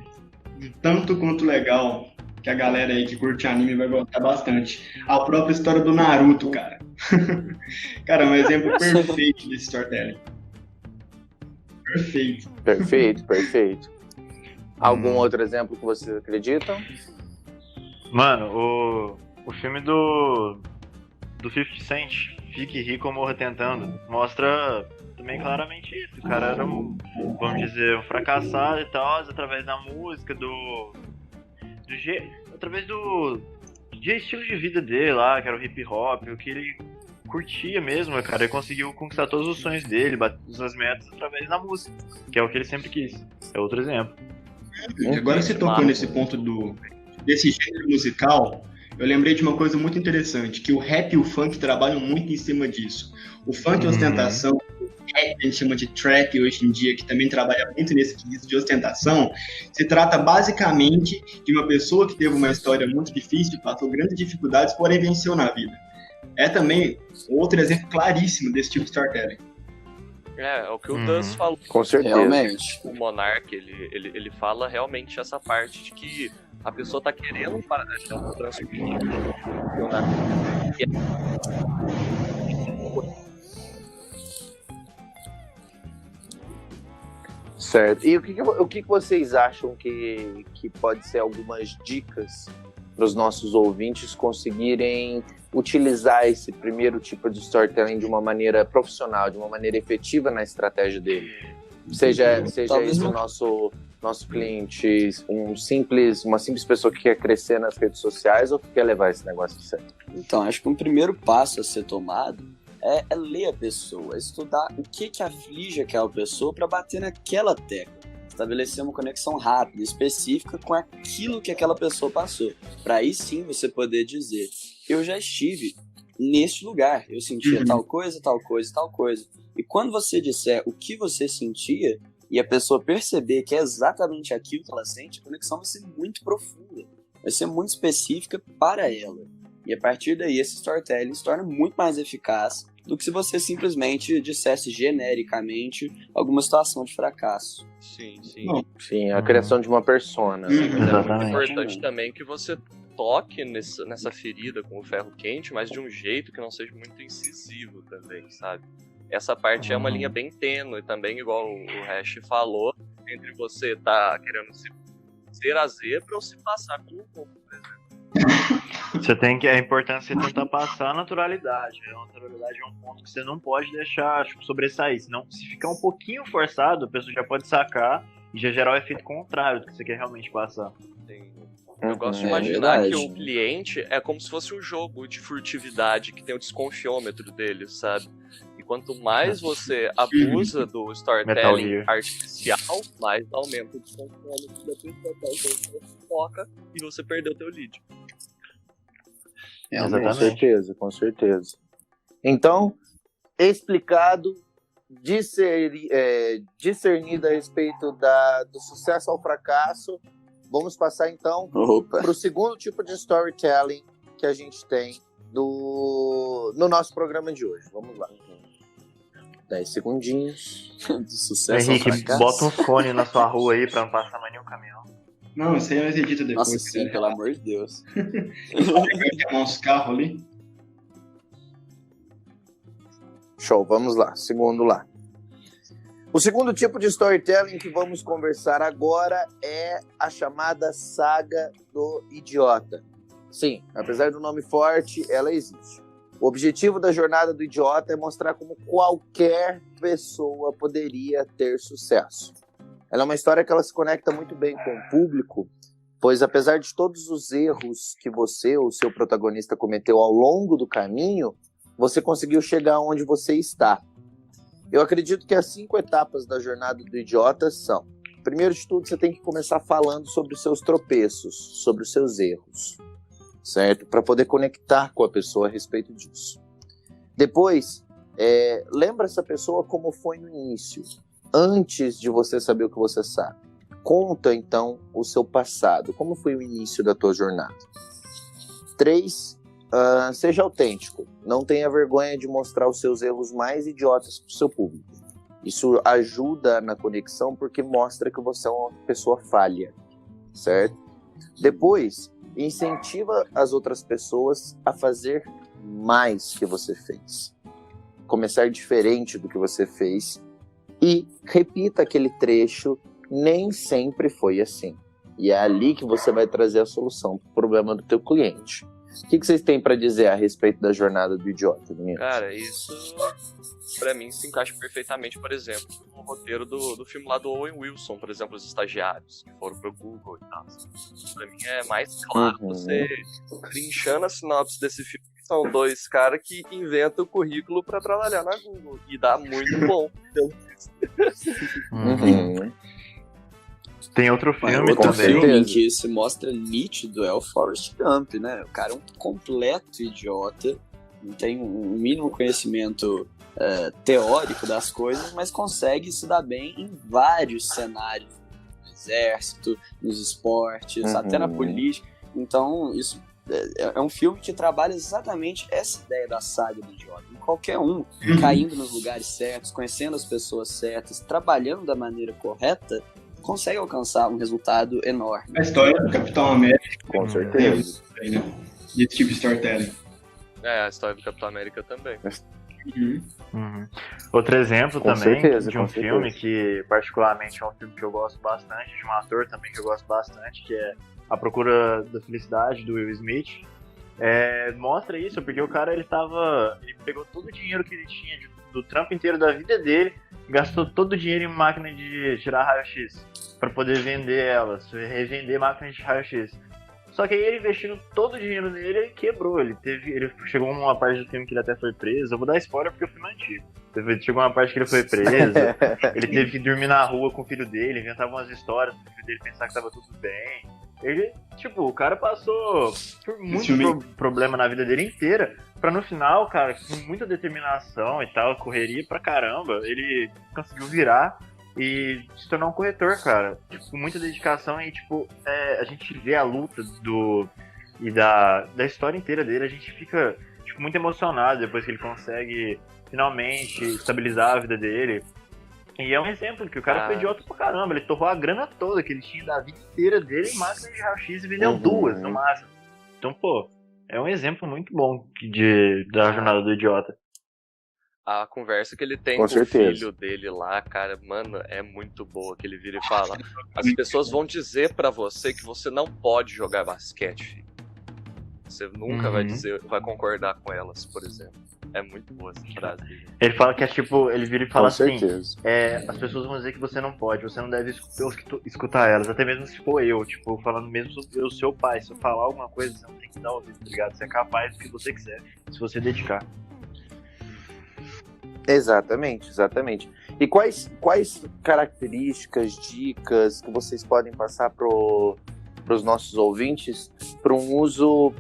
tanto quanto legal, que a galera aí que curte anime vai gostar bastante. A própria história do Naruto, cara. Cara, é um exemplo perfeito desse storytelling. Perfeito. Algum outro exemplo que vocês acreditam? Mano, o filme do 50 Cent, Fique Rico ou Morra Tentando, mostra também claramente isso. O cara era vamos dizer, um fracassado e tal, através da música, através do estilo de vida dele lá, que era o hip hop, o que ele curtia mesmo, cara. Ele conseguiu conquistar todos os sonhos dele, bater as metas através da música, que é o que ele sempre quis. É outro exemplo. Agora você tocou nesse ponto desse gênero musical, eu lembrei de uma coisa muito interessante, que o rap e o funk trabalham muito em cima disso. O funk é ostentação, o rap a gente chama de trap hoje em dia, que também trabalha muito nesse quesito de ostentação, se trata basicamente de uma pessoa que teve uma história muito difícil, passou grandes dificuldades, porém venceu na vida. É também outro exemplo claríssimo desse tipo de storytelling. É o que o Duz falou. Com certeza. Realmente. O Monark, ele fala realmente essa parte de que a pessoa tá querendo transferir. Certo. E o que vocês acham que pode ser algumas dicas para os nossos ouvintes conseguirem utilizar esse primeiro tipo de storytelling de uma maneira profissional, de uma maneira efetiva na estratégia dele? Seja esse o nosso cliente, uma simples pessoa que quer crescer nas redes sociais ou que quer levar esse negócio a sério? Então, acho que um primeiro passo a ser tomado é ler a pessoa, estudar o que aflige aquela pessoa para bater naquela tecla, estabelecer uma conexão rápida, específica com aquilo que aquela pessoa passou, para aí sim você poder dizer, eu já estive neste lugar, eu sentia tal coisa, tal coisa, tal coisa. E quando você disser o que você sentia e a pessoa perceber que é exatamente aquilo que ela sente, a conexão vai ser muito profunda, vai ser muito específica para ela. E a partir daí, esse storytelling se torna muito mais eficaz do que se você simplesmente dissesse genericamente alguma situação de fracasso. Sim. Sim, a criação de uma persona. Mas é muito Exatamente. importante também que você toque nessa ferida com o ferro quente, mas de um jeito que não seja muito incisivo também, sabe? Essa parte é uma linha bem tênue também, igual o Hash falou, entre você tá querendo ser a zebra ou se passar pelo corpo, por exemplo. É importante você tentar passar a naturalidade. A naturalidade é um ponto que você não pode deixar sobressair. Senão, se ficar um pouquinho forçado, a pessoa já pode sacar e já gerar o efeito contrário do que você quer realmente passar. Eu gosto de imaginar que o cliente é como se fosse um jogo de furtividade que tem o desconfiômetro dele, sabe? E quanto mais você abusa do storytelling artificial, mais aumenta o desconfiômetro da pessoa. Então você foca e você perdeu o teu lead. Com certeza. Então, explicado, discernido a respeito do sucesso ao fracasso, vamos passar então para o segundo tipo de storytelling que a gente tem no nosso programa de hoje. Vamos lá. 10 segundinhos. Do sucesso Henrique, ao fracasso. bota um fone na sua rua aí pra não passar mais nenhum caminhão. Não, isso aí nós edita depois. Nossa, sim, pelo amor de Deus. Uns carros ali. Show, vamos lá. Segundo lá. O segundo tipo de storytelling que vamos conversar agora é a chamada saga do idiota. Sim, apesar do nome forte, ela existe. O objetivo da jornada do idiota é mostrar como qualquer pessoa poderia ter sucesso. Ela é uma história que ela se conecta muito bem com o público, pois apesar de todos os erros que você ou seu protagonista cometeu ao longo do caminho, você conseguiu chegar onde você está. Eu acredito que as 5 etapas da jornada do idiota são: primeiro de tudo, você tem que começar falando sobre os seus tropeços, sobre os seus erros, certo? Para poder conectar com a pessoa a respeito disso. Depois, lembra essa pessoa como foi no início, antes de você saber o que você sabe. Conta, então, o seu passado, como foi o início da tua jornada. 3, seja autêntico. Não tenha vergonha de mostrar os seus erros mais idiotas para o seu público. Isso ajuda na conexão porque mostra que você é uma pessoa falha, certo? Depois, incentiva as outras pessoas a fazer mais que você fez. Começar diferente do que você fez e repita aquele trecho, nem sempre foi assim. E é ali que você vai trazer a solução para o problema do teu cliente. O que vocês têm para dizer a respeito da jornada do idiota, meninos? Cara, isso pra mim se encaixa perfeitamente, por exemplo, no roteiro do filme lá do Owen Wilson, por exemplo, os estagiários que foram pro Google e tal. Pra mim é mais claro você trinchando a sinopse desse filme, que são 2 caras que inventam o currículo pra trabalhar na Google, e dá muito bom. Tem outro filme Outro também. filme que se mostra nítido é o Forrest Gump, né? O cara é um completo idiota, não tem um mínimo conhecimento teórico das coisas, mas consegue se dar bem em vários cenários, no exército, nos esportes, até na política. Então, isso é um filme que trabalha exatamente essa ideia da saga do idiota. Em qualquer um, caindo nos lugares certos, conhecendo as pessoas certas, trabalhando da maneira correta, consegue alcançar um resultado enorme. A história do Capitão América. Com certeza. E esse tipo de storytelling. A história do Capitão América também. Outro exemplo Com também certeza, de um com filme certeza. que, particularmente, é um filme que eu gosto bastante, de um ator também que eu gosto bastante, que é A Procura da Felicidade, do Will Smith. Mostra isso, porque o cara, ele pegou todo o dinheiro que ele tinha do trampo inteiro da vida dele, gastou todo o dinheiro em máquina de tirar raio-x, para poder vender elas, revender máquinas de raio-x. Só que aí ele investindo todo o dinheiro nele, ele quebrou. Ele chegou uma parte do filme que ele até foi preso. Eu vou dar spoiler porque o filme é antigo. Chegou uma parte que ele foi preso. Ele teve que dormir na rua com o filho dele, inventava umas histórias pro filho dele pensar que tava tudo bem. Ele, o cara passou por muito problema na vida dele inteira. Pra no final, cara, com muita determinação e tal, correria pra caramba, ele conseguiu virar e se tornar um corretor, cara. Com muita dedicação e, a gente vê a luta da história inteira dele, a gente fica, muito emocionado depois que ele consegue finalmente estabilizar a vida dele. E é um exemplo que o cara foi idiota pra caramba, ele torrou a grana toda que ele tinha da vida inteira dele em máquina de raio-x e vendeu duas no máximo. Então, é um exemplo muito bom da jornada do idiota. A conversa que ele tem Com com o certeza. filho dele lá, cara, mano, é muito boa. Que ele vira e fala: as pessoas vão dizer pra você que você não pode jogar basquete, filho. Você nunca vai concordar com elas, por exemplo. É muito boa essa frase. Ele fala que ele vira e fala Com certeza. as pessoas vão dizer que você não pode, você não deve escutar elas, até mesmo se for eu, falando mesmo sobre o seu pai, se eu falar alguma coisa, você não tem que dar ouvido, tá ligado? Você é capaz do que você quiser, se você dedicar. Exatamente. E quais características, dicas que vocês podem passar para os nossos ouvintes para um uso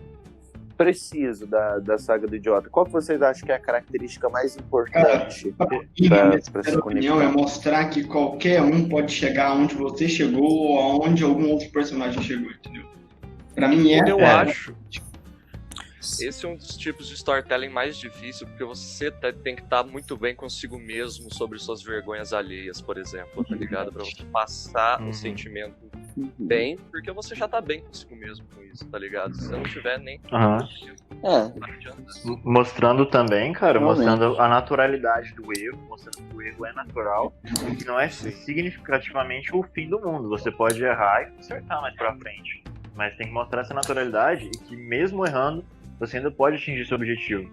preciso da saga do idiota? Qual que vocês acham que é a característica mais importante para se opinião é conectar? mostrar que qualquer um pode chegar onde você chegou ou aonde algum outro personagem chegou, entendeu? Pra mim Eu acho. Esse é um dos tipos de storytelling mais difícil, porque você tem que estar muito bem consigo mesmo sobre suas vergonhas alheias, por exemplo, tá ligado? Pra você passar o sentimento bem, porque você já tá bem consigo mesmo com isso, tá ligado? Se você não tiver nem... Mostrando também, cara, Realmente. mostrando a naturalidade do erro, mostrando que o erro é natural e que não é significativamente o fim do mundo. Você pode errar e consertar mais pra frente, mas tem que mostrar essa naturalidade e que mesmo errando, você ainda pode atingir seu objetivo.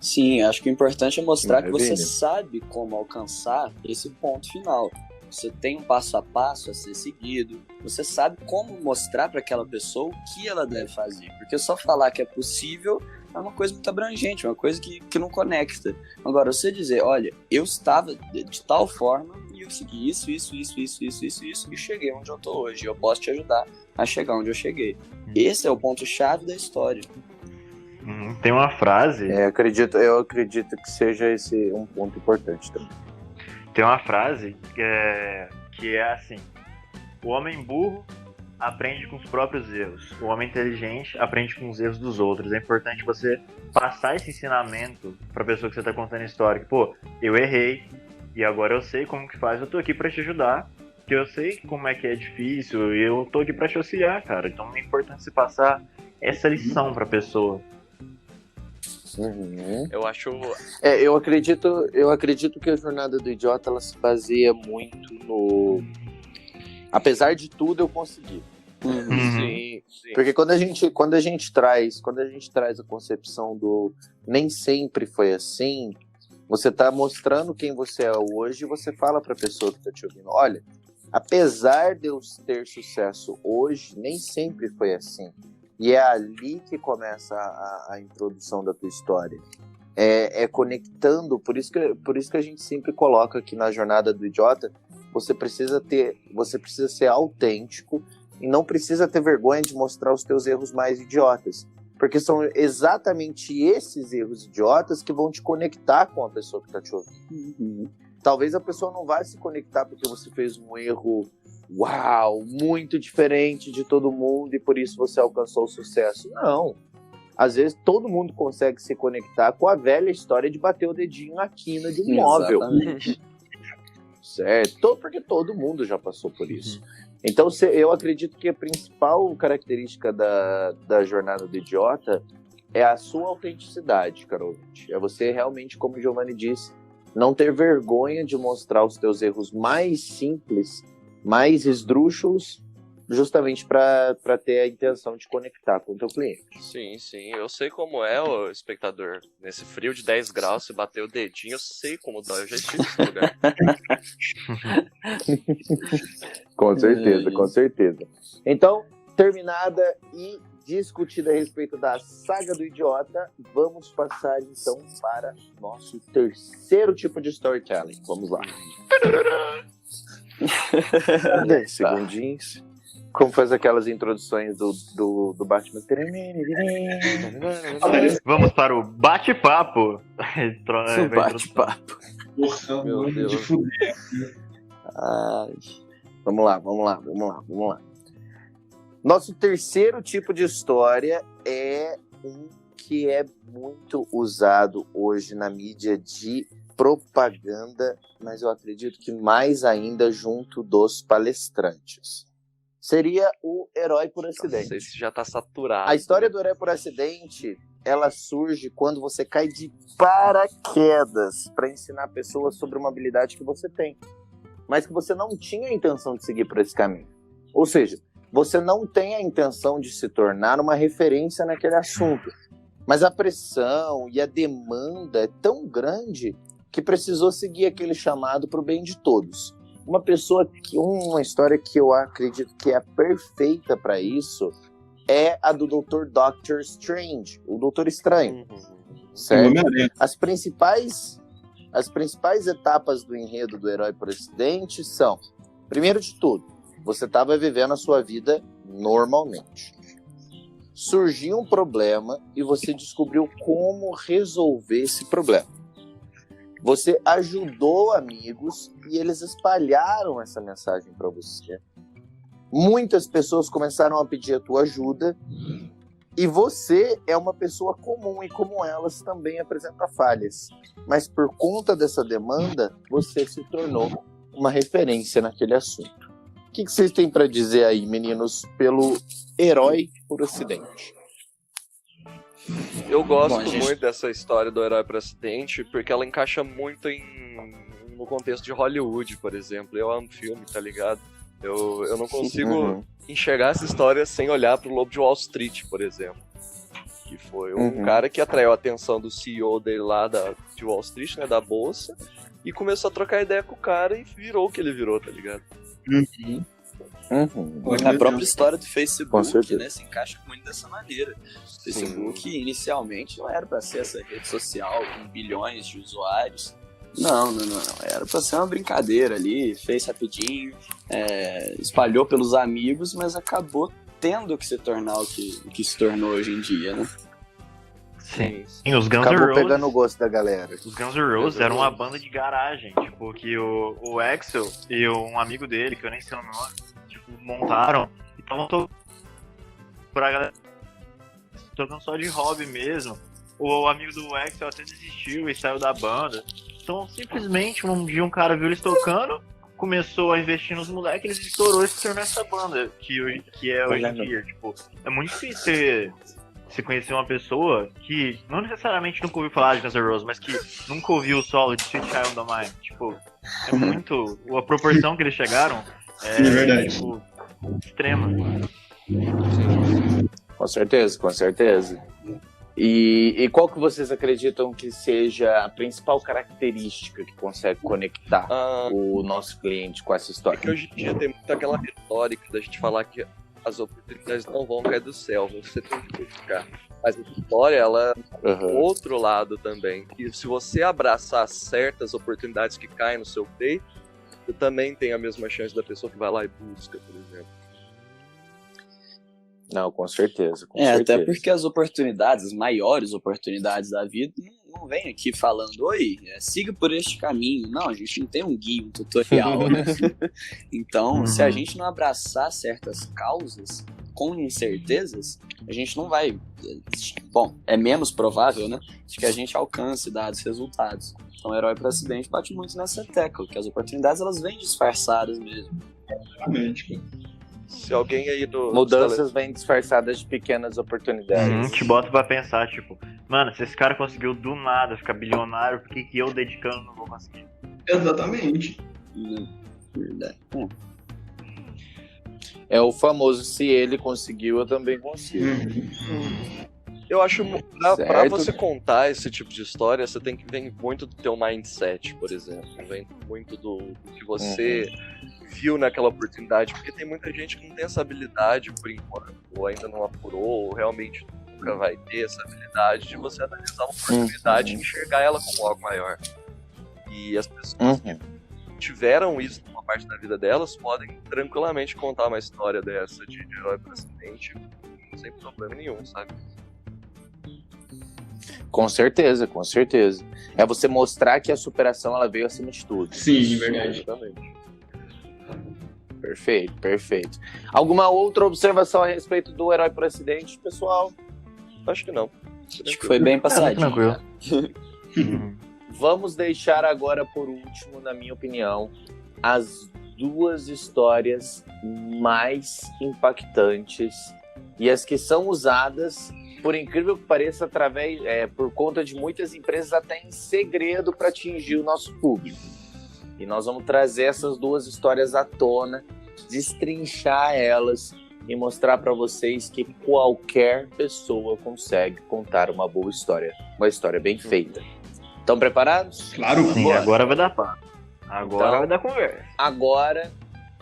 Sim, acho que o importante é mostrar que você Maravilha. sabe como alcançar esse ponto final. Você tem um passo a passo a ser seguido, você sabe como mostrar para aquela pessoa o que ela deve fazer. Porque só falar que é possível é uma coisa muito abrangente, uma coisa que não conecta. Agora, você dizer, olha, eu estava de tal forma e eu segui isso, e cheguei onde eu tô hoje. Eu posso te ajudar a chegar onde eu cheguei. Esse é o ponto-chave da história. Tem uma frase... Eu acredito que seja esse um ponto importante também. Tem uma frase que é assim: o homem burro aprende com os próprios erros, o homem inteligente aprende com os erros dos outros. É importante você passar esse ensinamento pra pessoa que você tá contando a história, que, eu errei e agora eu sei como que faz, eu tô aqui pra te ajudar, que eu sei como é que é difícil e eu tô aqui pra te auxiliar, cara. Então é importante você passar essa lição pra pessoa. Eu acho... Eu acredito que a jornada do idiota ela se baseia muito no... Apesar de tudo, eu consegui. Sim. Porque quando a gente traz a concepção do nem sempre foi assim, você tá mostrando quem você é hoje e você fala pra pessoa que tá te ouvindo, olha, apesar de eu ter sucesso hoje, nem sempre foi assim. E é ali que começa a introdução da tua história. É conectando, por isso que a gente sempre coloca aqui na jornada do idiota, você precisa ser autêntico e não precisa ter vergonha de mostrar os teus erros mais idiotas. Porque são exatamente esses erros idiotas que vão te conectar com a pessoa que está te ouvindo. Talvez a pessoa não vai se conectar porque você fez um erro muito diferente de todo mundo e por isso você alcançou o sucesso. Não. Às vezes todo mundo consegue se conectar com a velha história de bater o dedinho na quina de um móvel. Certo? Porque todo mundo já passou por isso. Então eu acredito que a principal característica da jornada do idiota é a sua autenticidade, Carol. É você realmente, como o Giovanni disse, não ter vergonha de mostrar os teus erros mais simples, mais esdrúxulos, justamente para ter a intenção de conectar com o teu cliente. Sim, eu sei como é, o espectador. Nesse frio de 10 graus, se bater o dedinho, eu sei como dói, eu já estive nesse lugar. Com certeza. Então, terminada e discutida a respeito da saga do idiota, vamos passar então para nosso terceiro tipo de storytelling. Vamos lá. 10 segundinhos. Como faz aquelas introduções do Batman. Vamos para o bate-papo. O bate-papo. Porra, Meu mano, Deus. de fuder. Ai, vamos lá. Nosso terceiro tipo de história é um que é muito usado hoje na mídia de propaganda, mas eu acredito que mais ainda junto dos palestrantes. Seria o herói por acidente. Não sei se já tá saturado. A história do herói por acidente, ela surge quando você cai de paraquedas para ensinar pessoas sobre uma habilidade que você tem, mas que você não tinha a intenção de seguir por esse caminho. Ou seja, você não tem a intenção de se tornar uma referência naquele assunto, mas a pressão e a demanda é tão grande que precisou seguir aquele chamado para o bem de todos. Uma história que eu acredito que é perfeita para isso é a do Dr. Doctor Strange, o Doutor Estranho. Certo? As principais etapas do enredo do herói por acidente são, primeiro de tudo, você estava vivendo a sua vida normalmente. Surgiu um problema e você descobriu como resolver esse problema. Você ajudou amigos e eles espalharam essa mensagem para você. Muitas pessoas começaram a pedir a tua ajuda e você é uma pessoa comum e, como elas, também apresenta falhas. Mas por conta dessa demanda, você se tornou uma referência naquele assunto. O que vocês têm para dizer aí, meninos, pelo herói por acidente? Eu gosto muito dessa história do herói por acidente, porque ela encaixa muito no contexto de Hollywood, por exemplo. Eu amo filme, tá ligado? Eu não consigo enxergar essa história sem olhar pro Lobo de Wall Street, por exemplo. Que foi um cara que atraiu a atenção do CEO dele lá de Wall Street, né, da bolsa, e começou a trocar ideia com o cara e virou o que ele virou, tá ligado? A própria história do Facebook, né, se encaixa muito dessa maneira. O Facebook, inicialmente, não era para ser essa rede social com bilhões de usuários. Não. Era para ser uma brincadeira ali, fez rapidinho, espalhou pelos amigos, mas acabou tendo que se tornar o que se tornou hoje em dia, né? Sim, os Guns N' Acabou Roses, pegando o gosto da galera. Os Guns N' Roses eram uma banda de garagem, tipo, que o Axl e um amigo dele, que eu nem sei o nome, tipo, montaram e estavam tocando só de hobby mesmo. O amigo do Axl até desistiu e saiu da banda. Então, simplesmente, um dia um cara viu eles tocando, começou a investir nos moleques, eles estourou e se tornou essa banda, que é hoje em dia. Tipo, é muito difícil você conhecer uma pessoa que não necessariamente nunca ouviu falar de Guns N' Roses, mas que nunca ouviu o solo de Sweet Child of Mine. Tipo, é muito... A proporção que eles chegaram é verdade. Tipo, extrema. Com certeza. E qual que vocês acreditam que seja a principal característica que consegue conectar o nosso cliente com essa história? Porque hoje em dia tem muito aquela retórica da gente falar que as oportunidades não vão cair do céu, você tem que buscar. Mas a história, ela tem outro lado também. E se você abraçar certas oportunidades que caem no seu peito, você também tem a mesma chance da pessoa que vai lá e busca, por exemplo. Não, com certeza. Até porque as oportunidades, as maiores oportunidades da vida, não vem aqui falando, oi, siga por este caminho. Não, a gente não tem um guia, um tutorial, né? Então, se a gente não abraçar certas causas com incertezas, a gente não vai... Bom, é menos provável, né? De que a gente alcance dados resultados. Então, o herói por acidente bate muito nessa tecla, que as oportunidades, elas vêm disfarçadas mesmo. Exatamente. Se alguém aí do... Mudanças vêm disfarçadas de pequenas oportunidades. Te bota pra pensar, tipo, Mano, se esse cara conseguiu do nada ficar bilionário, por que eu dedicando não vou conseguir? Exatamente. Verdade. É o famoso, se ele conseguiu, eu também consigo. Eu acho pra Certo. você contar esse tipo de história, você tem que vir muito do teu mindset, por exemplo. Vem muito do que você viu naquela oportunidade. Porque tem muita gente que não tem essa habilidade por enquanto, ou ainda não apurou, ou realmente nunca vai ter essa habilidade de você analisar uma oportunidade e enxergar ela como algo maior. E as pessoas que tiveram isso numa parte da vida delas podem tranquilamente contar uma história dessa de herói pra acidente sem problema nenhum, sabe? Com certeza, com certeza. É você mostrar que a superação ela veio acima de tudo. Sim, verdade. Exatamente. Perfeito, perfeito. Alguma outra observação a respeito do herói por acidente, pessoal? Acho que não. Acho que foi bem passadinho. tranquilo. Vamos deixar agora por último, na minha opinião, as duas histórias mais impactantes e as que são usadas, por incrível que pareça, por conta de muitas empresas até em segredo para atingir o nosso público. E nós vamos trazer essas duas histórias à tona, destrinchar elas e mostrar para vocês que qualquer pessoa consegue contar uma boa história, uma história bem feita. Estão preparados? Claro. Sim, Bora. agora vai dar papo. Agora Então, vai dar conversa. Agora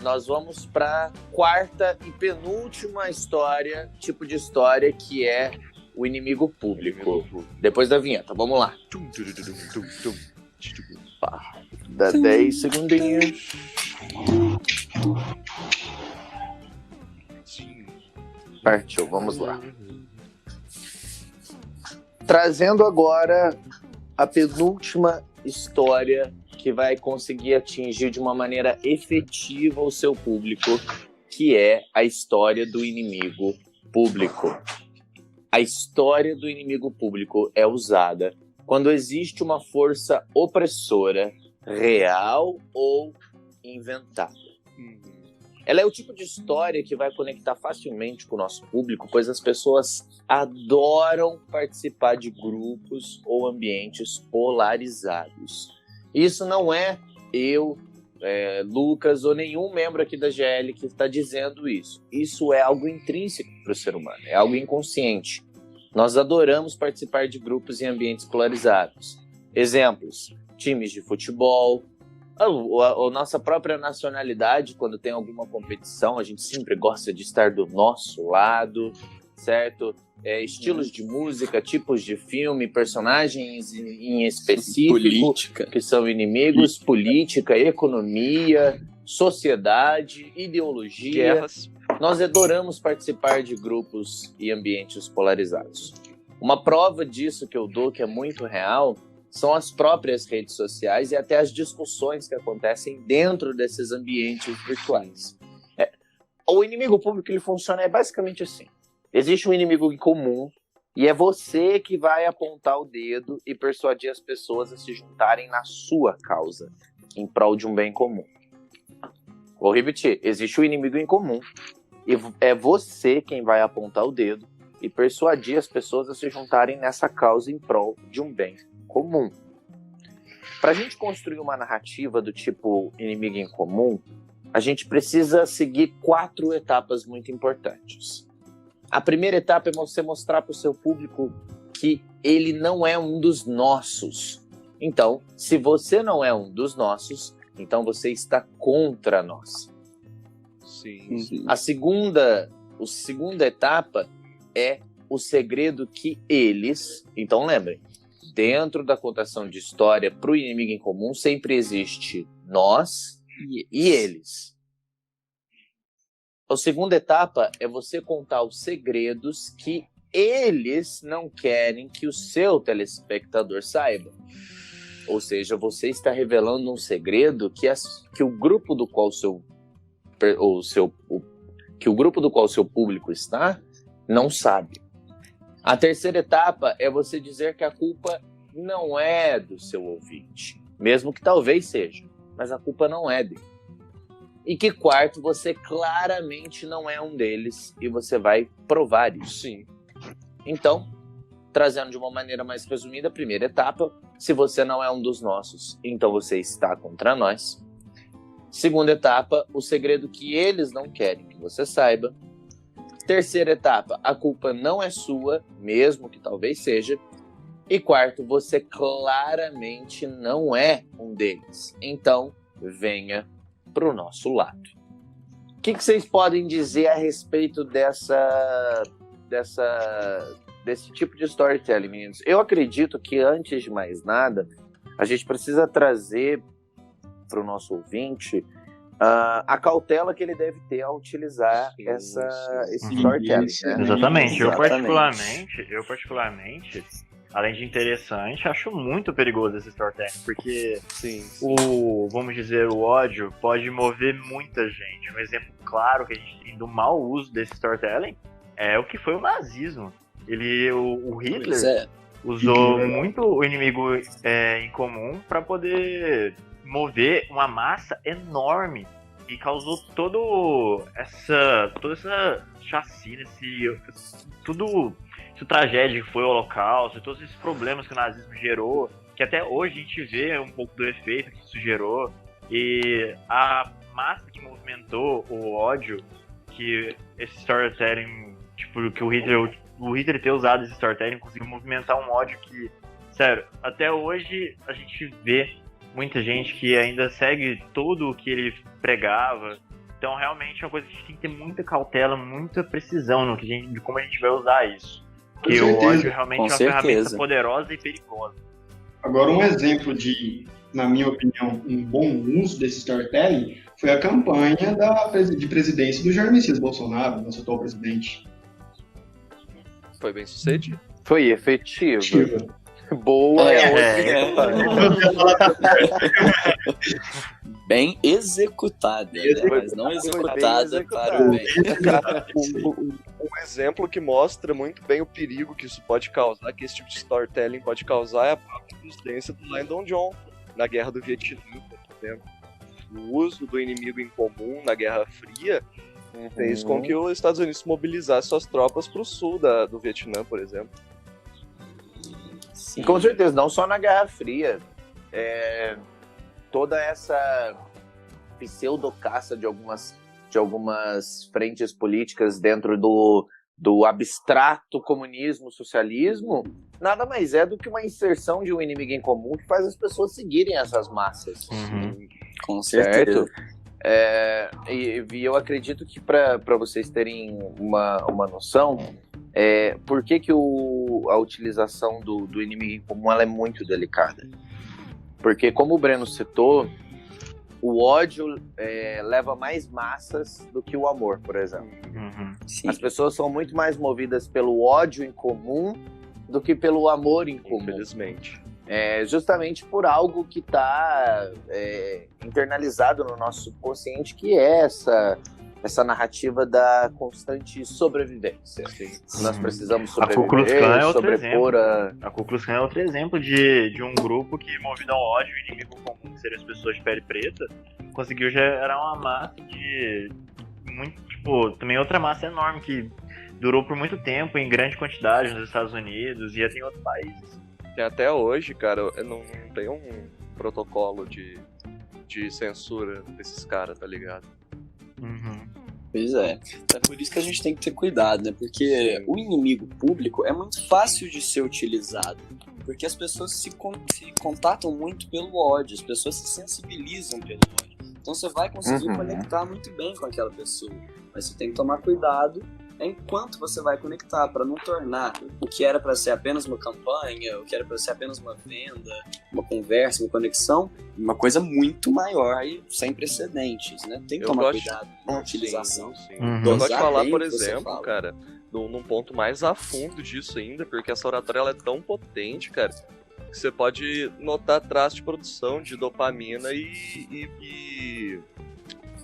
nós vamos para a quarta e penúltima história, tipo de história, que é o inimigo público. Depois da vinheta, vamos lá. Dá 10 segundinhos. Partiu, vamos lá. Trazendo agora a penúltima história que vai conseguir atingir de uma maneira efetiva o seu público, que é a história do inimigo público. A história do inimigo público é usada quando existe uma força opressora, real ou inventada. Ela é o tipo de história que vai conectar facilmente com o nosso público, pois as pessoas adoram participar de grupos ou ambientes polarizados. Isso não é eu, Lucas, ou nenhum membro aqui da GL que está dizendo isso. Isso é algo intrínseco para o ser humano, é algo inconsciente. Nós adoramos participar de grupos em ambientes polarizados. Exemplos: times de futebol, a nossa própria nacionalidade. Quando tem alguma competição, a gente sempre gosta de estar do nosso lado, certo? Estilos de música, tipos de filme, personagens em específico, Política. que são inimigos, política, economia, sociedade, ideologia. Guerras. Nós adoramos participar de grupos e ambientes polarizados. Uma prova disso que eu dou, que é muito real, são as próprias redes sociais e até as discussões que acontecem dentro desses ambientes virtuais. O inimigo público, ele funciona basicamente assim. Existe um inimigo em comum e é você que vai apontar o dedo e persuadir as pessoas a se juntarem na sua causa, em prol de um bem comum. Vou repetir, existe o inimigo em comum e é você quem vai apontar o dedo e persuadir as pessoas a se juntarem nessa causa em prol de um bem comum. Para a gente construir uma narrativa do tipo inimigo em comum, a gente precisa seguir 4 etapas muito importantes. A primeira etapa é você mostrar para o seu público que ele não é um dos nossos. Então, se você não é um dos nossos, então você está contra nós. Sim. A segunda etapa é o segredo que eles... Então lembrem, dentro da contação de história, para o inimigo em comum, sempre existe nós e eles. A segunda etapa é você contar os segredos que eles não querem que o seu telespectador saiba. Ou seja, você está revelando um segredo que o grupo do qual o seu público está não sabe. A terceira etapa é você dizer que a culpa não é do seu ouvinte, mesmo que talvez seja, mas a culpa não é dele. E que quarto, você claramente não é um deles e você vai provar isso. Sim. Então, trazendo de uma maneira mais resumida, a primeira etapa: se você não é um dos nossos, então você está contra nós. Segunda etapa: o segredo que eles não querem que você saiba. Terceira etapa: a culpa não é sua, mesmo que talvez seja. E quarto: você claramente não é um deles. Então, venha pro nosso lado. O que vocês podem dizer a respeito desse tipo de storytelling, meninos? Eu acredito que, antes de mais nada, a gente precisa trazer para o nosso ouvinte a cautela que ele deve ter ao utilizar esse storytelling. Né? Exatamente. Eu particularmente, além de interessante, acho muito perigoso esse storytelling, porque vamos dizer, o ódio pode mover muita gente. Um exemplo claro que a gente tem do mau uso desse storytelling é o que foi o nazismo. O Hitler usou muito o inimigo em comum para poder mover uma massa enorme e causou toda essa chacina, essa tragédia que foi o Holocausto, todos esses problemas que o nazismo gerou, que até hoje a gente vê um pouco do efeito que isso gerou, e a massa que movimentou o ódio, que esse storytelling, tipo, que o Hitler ter usado esse storytelling conseguiu movimentar um ódio que, sério, até hoje a gente vê muita gente que ainda segue tudo o que ele pregava. Então realmente é uma coisa que a gente tem que ter muita cautela, muita precisão de como a gente vai usar isso. Porque o ódio realmente é uma ferramenta poderosa e perigosa. Agora, um exemplo de, na minha opinião, um bom uso desse storytelling foi a campanha de presidência do Jair Messias Bolsonaro, nosso atual presidente. Foi bem sucedido. Foi efetivo. Boa. Bem executada, né? Mas não executada para o bem. Um exemplo que mostra muito bem o perigo que isso pode causar, que esse tipo de storytelling pode causar, é a própria presidência do Lyndon Johnson na Guerra do Vietnã, por exemplo. O uso do inimigo em comum na Guerra Fria fez com que os Estados Unidos mobilizassem suas tropas para o sul do Vietnã, por exemplo. Sim. Com certeza, não só na Guerra Fria. Toda essa pseudo-caça de algumas frentes políticas dentro do abstrato comunismo, socialismo, nada mais é do que uma inserção de um inimigo em comum que faz as pessoas seguirem essas massas. Com certeza. E eu acredito que, para vocês terem uma noção, por que a utilização do inimigo em comum ela é muito delicada? Porque, como o Breno citou, o ódio leva mais massas do que o amor, por exemplo. As pessoas são muito mais movidas pelo ódio em comum do que pelo amor em comum. Infelizmente. Justamente por algo que está internalizado no nosso subconsciente, que é essa narrativa da constante sobrevivência. Nós precisamos sobreviver, A Ku Klux Klan é outro sobrepor exemplo. A Ku Klux Klan é outro exemplo de um grupo que, movido ao ódio, o inimigo comum, que seriam as pessoas de pele preta, conseguiu gerar uma massa de muito, tipo, também outra massa enorme que durou por muito tempo em grande quantidade nos Estados Unidos e até em outros países. Até hoje, cara, não tem um protocolo de censura desses caras, tá ligado? Pois é. É por isso que a gente tem que ter cuidado, né? Porque o inimigo público é muito fácil de ser utilizado. Porque as pessoas se contatam muito pelo ódio, as pessoas se sensibilizam pelo ódio. Então você vai conseguir conectar muito bem com aquela pessoa. Mas você tem que tomar cuidado enquanto você vai conectar, para não tornar o que era para ser apenas uma campanha, o que era para ser apenas uma venda, uma conversa, uma conexão, uma coisa muito maior e sem precedentes, né? Tem que tomar cuidado na utilização. Eu gosto de falar, por exemplo, cara, num ponto mais a fundo disso ainda, porque essa oratória ela é tão potente, cara, que você pode notar traços de produção de dopamina e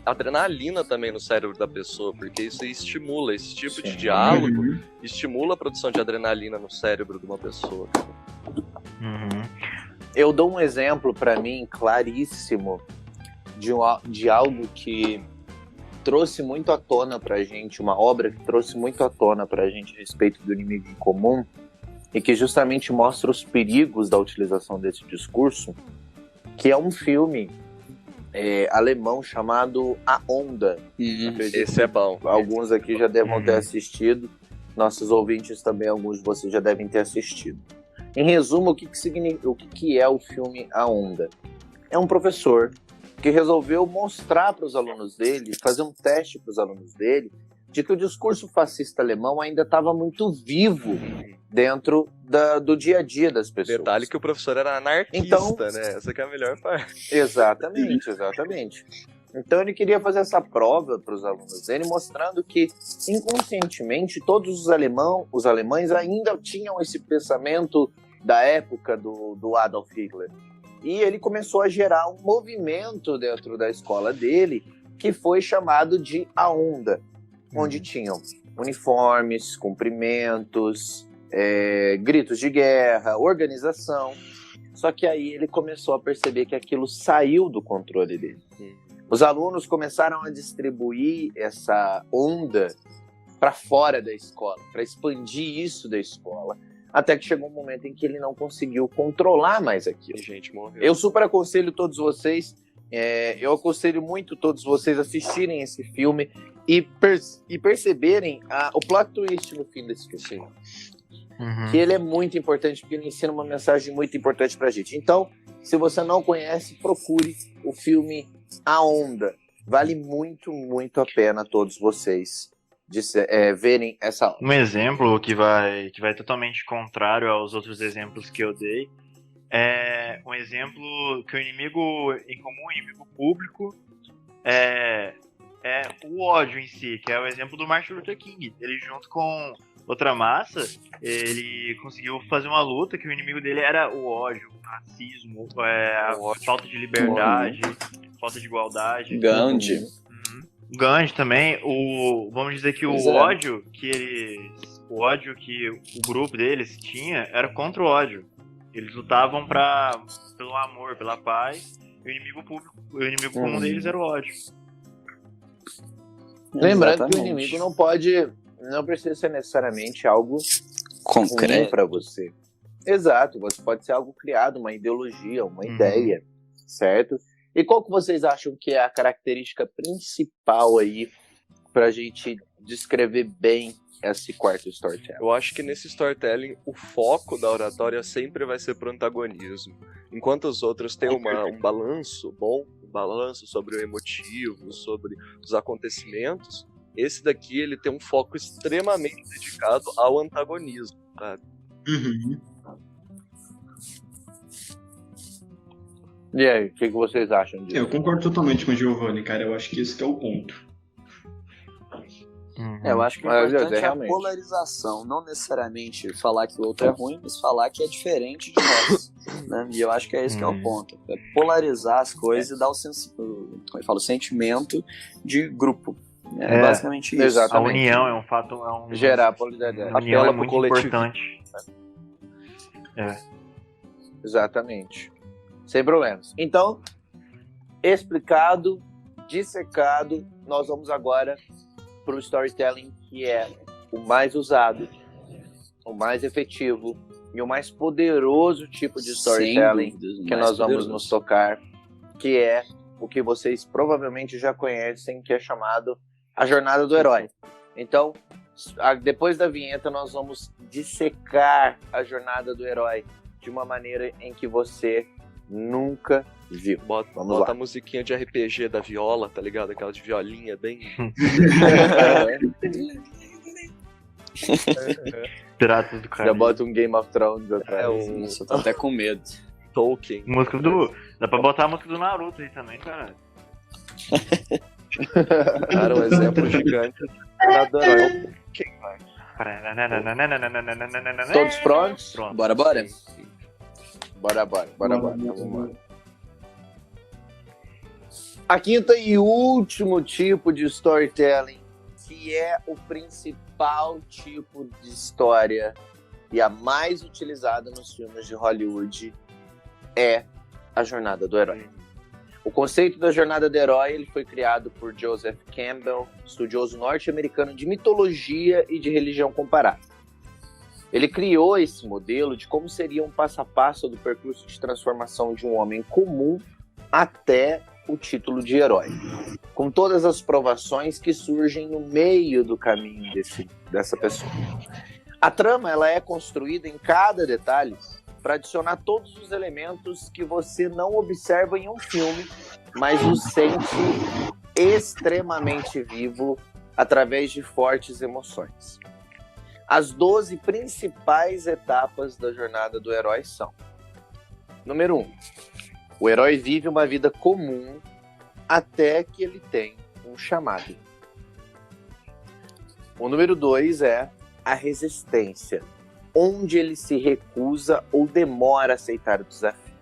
adrenalina também no cérebro da pessoa, porque isso estimula, esse tipo de diálogo estimula a produção de adrenalina no cérebro de uma pessoa. Eu dou um exemplo para mim claríssimo de algo que trouxe muito à tona pra gente, uma obra que trouxe muito à tona pra gente a respeito do inimigo em comum, e que justamente mostra os perigos da utilização desse discurso, que é um filme alemão chamado A Onda. Esse é bom. Alguns aqui já devem ter assistido, nossos ouvintes também, alguns de vocês já devem ter assistido. Em resumo, o que é o filme A Onda? É um professor que resolveu mostrar para os alunos dele, fazer um teste para os alunos dele, de que o discurso fascista alemão ainda estava muito vivo dentro do dia a dia das pessoas. Detalhe que o professor era anarquista, né? Essa que é a melhor parte. Exatamente. Então ele queria fazer essa prova para os alunos dele, mostrando que inconscientemente todos os alemães ainda tinham esse pensamento da época do Adolf Hitler. E ele começou a gerar um movimento dentro da escola dele, que foi chamado de A Onda, onde tinham uniformes, cumprimentos, gritos de guerra, organização. Só que aí ele começou a perceber que aquilo saiu do controle dele. Os alunos começaram a distribuir essa onda para fora da escola, para expandir isso da escola, até que chegou um momento em que ele não conseguiu controlar mais aquilo. A gente morreu. Eu super aconselho todos vocês, eu aconselho muito todos vocês assistirem esse filme e perceberem o plot twist no fim desse filme. Que ele é muito importante, porque ele ensina uma mensagem muito importante pra gente. Então, se você não conhece, procure o filme A Onda. Vale muito, muito a pena todos vocês verem essa aula. Um exemplo que vai totalmente contrário aos outros exemplos que eu dei é um exemplo que o inimigo em comum, o inimigo público, é o ódio em si, que é o exemplo do Martin Luther King. Ele, junto com outra massa, ele conseguiu fazer uma luta que o inimigo dele era o ódio, o racismo, a falta de liberdade, falta de igualdade. Gandhi. Gandhi também, vamos dizer que o ódio que o grupo deles tinha era contra o ódio. Eles lutavam pelo amor, pela paz, e o inimigo comum deles era o ódio. Lembrando que o inimigo não precisa ser necessariamente algo concreto para você. Exato, você pode ser algo criado, uma ideologia, uma ideia, certo? E qual que vocês acham que é a característica principal aí pra gente descrever bem esse quarto storytelling? Eu acho que nesse storytelling o foco da oratória sempre vai ser pro antagonismo. Enquanto os outros têm um balanço sobre o emotivo, sobre os acontecimentos, esse daqui ele tem um foco extremamente dedicado ao antagonismo, sabe? E aí, o que vocês acham disso? Eu concordo totalmente com o Giovanni, cara. Eu acho que esse que é o ponto. Eu acho que o importante é a polarização, não necessariamente falar que o outro é ruim, mas falar que é diferente de nós, né? E eu acho que é esse que é o ponto, é polarizar as coisas e dar o sentimento de grupo. É basicamente isso. Exatamente. A união é um fato, gerar a polaridade. A união é muito importante. Exatamente. Sem problemas. Então, explicado, dissecado, nós vamos agora para o storytelling que é o mais usado, o mais efetivo e o mais poderoso tipo de storytelling que nós vamos nos tocar, que é o que vocês provavelmente já conhecem, que é chamado a jornada do herói. Então, depois da vinheta, nós vamos dissecar a jornada do herói de uma maneira em que você nunca viu. Bota a musiquinha de RPG da viola, tá ligado? Aquela de violinha bem... Piratas do Caribe. Já bota um Game of Thrones atrás. Eu tô até com medo. Tolkien. Dá pra botar a música do Naruto aí também, caralho. Cara, um exemplo gigante. Quem vai? Todos prontos? Pronto. Bora. Bora. Vamos lá. A quinta e último tipo de storytelling, que é o principal tipo de história e a mais utilizada nos filmes de Hollywood, é a jornada do herói. O conceito da jornada do herói ele foi criado por Joseph Campbell, estudioso norte-americano de mitologia e de religião comparada. Ele criou esse modelo de como seria um passo a passo do percurso de transformação de um homem comum até o título de herói, com todas as provações que surgem no meio do caminho dessa pessoa. A trama ela é construída em cada detalhe para adicionar todos os elementos que você não observa em um filme, mas o sente extremamente vivo através de fortes emoções. As 12 principais etapas da jornada do herói são: número 1, o herói vive uma vida comum até que ele tem um chamado. O número 2 é a resistência, onde ele se recusa ou demora a aceitar o desafio.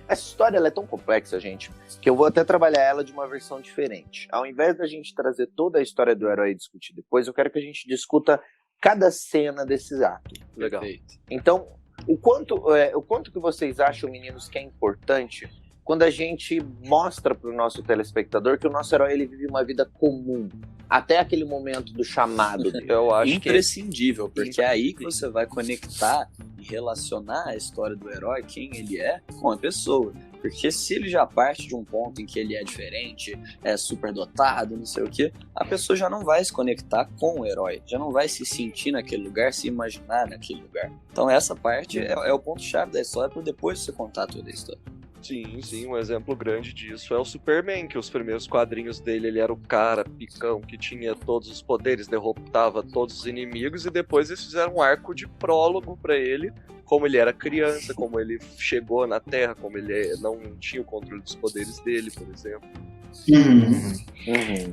Essa história ela é tão complexa, gente, que eu vou até trabalhar ela de uma versão diferente. Ao invés da gente trazer toda a história do herói e discutir depois, eu quero que a gente discuta cada cena desse ato. Legal. Então, o quanto que vocês acham, meninos, que é importante quando a gente mostra para o nosso telespectador que o nosso herói ele vive uma vida comum, até aquele momento do chamado dele? Eu acho imprescindível, porque é aí que você vai conectar e relacionar a história do herói, quem ele é, com a pessoa. Porque se ele já parte de um ponto em que ele é diferente, é superdotado, não sei o quê, a pessoa já não vai se conectar com o herói, já não vai se sentir naquele lugar, se imaginar naquele lugar. Então essa parte é o ponto-chave da história para depois você contar toda a história. Sim, um exemplo grande disso é o Superman, que os primeiros quadrinhos dele, ele era o cara picão que tinha todos os poderes, derrotava todos os inimigos, e depois eles fizeram um arco de prólogo pra ele, como ele era criança, como ele chegou na Terra, como ele não tinha o controle dos poderes dele, por exemplo.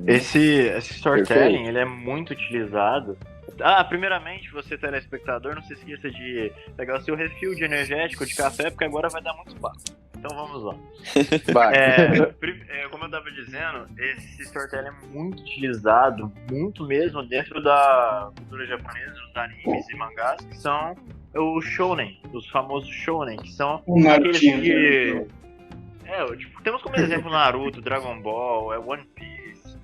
Esse storytelling, ele é muito utilizado. Primeiramente, você telespectador, não se esqueça de pegar o seu refil de energético, de café, porque agora vai dar muito papo. Então vamos lá. Como eu estava dizendo, esse storytelling é muito utilizado, muito mesmo, dentro da cultura japonesa, nos animes e mangás, que são os shounen, os famosos shounen, que são aqueles que... temos como exemplo Naruto, Dragon Ball, One Piece,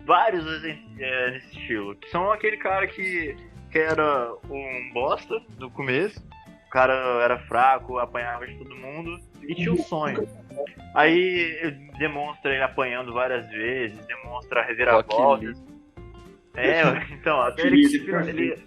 vários nesse estilo, que são aquele cara que era um bosta no começo, o cara era fraco, apanhava de todo mundo e tinha um sonho. Aí demonstra ele apanhando várias vezes, demonstra reviravoltas. Então, até ele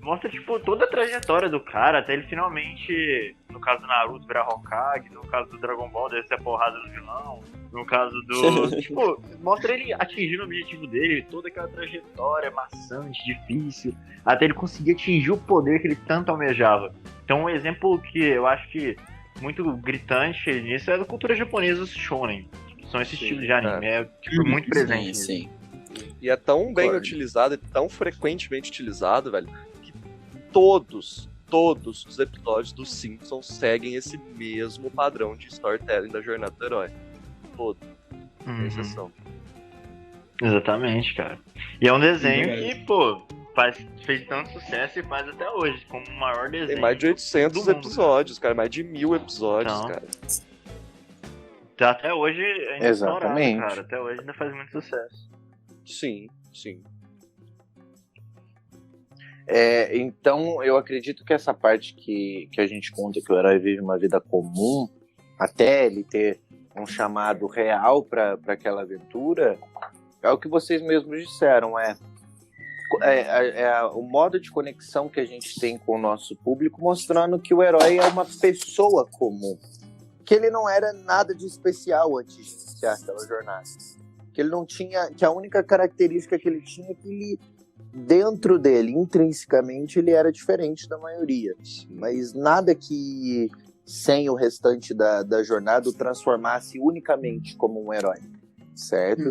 mostra, toda a trajetória do cara, até ele finalmente, no caso do Naruto, virar Hokage, no caso do Dragon Ball, descer a porrada do vilão, no caso do... mostra ele atingindo o objetivo dele, toda aquela trajetória maçante, difícil, até ele conseguir atingir o poder que ele tanto almejava. Então, um exemplo que eu acho que muito gritante nisso é da cultura japonesa, os shonen, que são esse estilo de anime, muito presente. Sim. E é tão bem utilizado e tão frequentemente utilizado, velho, que todos os episódios dos Simpsons seguem esse mesmo padrão de storytelling da jornada do herói. Todos. Sem exceção. Exatamente, cara. E é um desenho que, fez tanto sucesso e faz até hoje, como o maior desenho. Tem mais de 800 episódios, cara. Mais de 1000 episódios, então, cara. Tá até hoje ainda exatamente, cara. Até hoje ainda faz muito sucesso. Sim. Então, eu acredito que essa parte que a gente conta que o herói vive uma vida comum, até ele ter um chamado real para aquela aventura, é o que vocês mesmos disseram, o modo de conexão que a gente tem com o nosso público, mostrando que o herói é uma pessoa comum, que ele não era nada de especial antes de iniciar aquela jornada, que ele não tinha, que a única característica que ele tinha é que ele, dentro dele, intrinsecamente, ele era diferente da maioria, mas nada que sem o restante da jornada o transformasse unicamente como um herói, certo?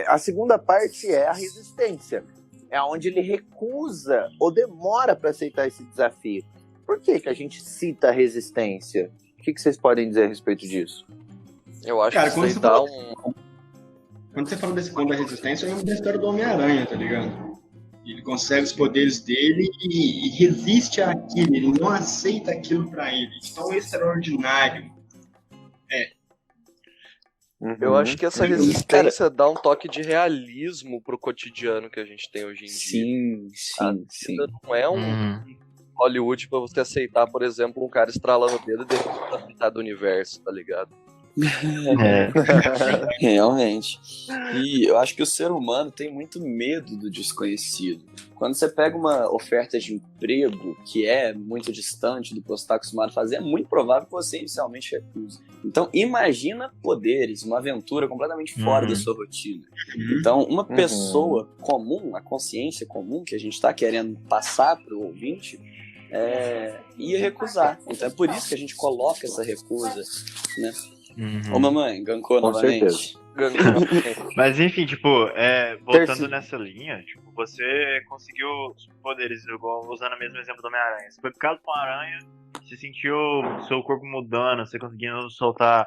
A segunda parte é a resistência, é onde ele recusa ou demora para aceitar esse desafio. Por que a gente cita a resistência? O que vocês podem dizer a respeito disso? Eu acho que isso aí dá Quando você fala desse ponto da resistência, eu lembro da história do Homem-Aranha, tá ligado? Ele consegue os poderes dele e resiste àquilo, ele não aceita aquilo pra ele. Tão extraordinário. Eu acho que essa resistência dá um toque de realismo pro cotidiano que a gente tem hoje em dia. Sim. Não é Hollywood pra você aceitar, por exemplo, um cara estralando o dedo e de repente tá metade do universo, tá ligado? Realmente. E eu acho que o ser humano tem muito medo do desconhecido. Quando você pega uma oferta de emprego que é muito distante do que você está acostumado a fazer, é muito provável que você inicialmente recuse. Então, imagina poderes, uma aventura completamente fora da sua rotina. Então, uma pessoa comum, a consciência comum que a gente está querendo passar para o ouvinte, ia recusar. Então, é por isso que a gente coloca essa recusa, né? Ô mamãe, gancou novamente. Mas enfim, tipo, voltando nessa linha, tipo, você conseguiu os poderes, igual usando o mesmo exemplo do Homem-Aranha. Você foi picado com uma aranha, você sentiu seu corpo mudando, você conseguindo soltar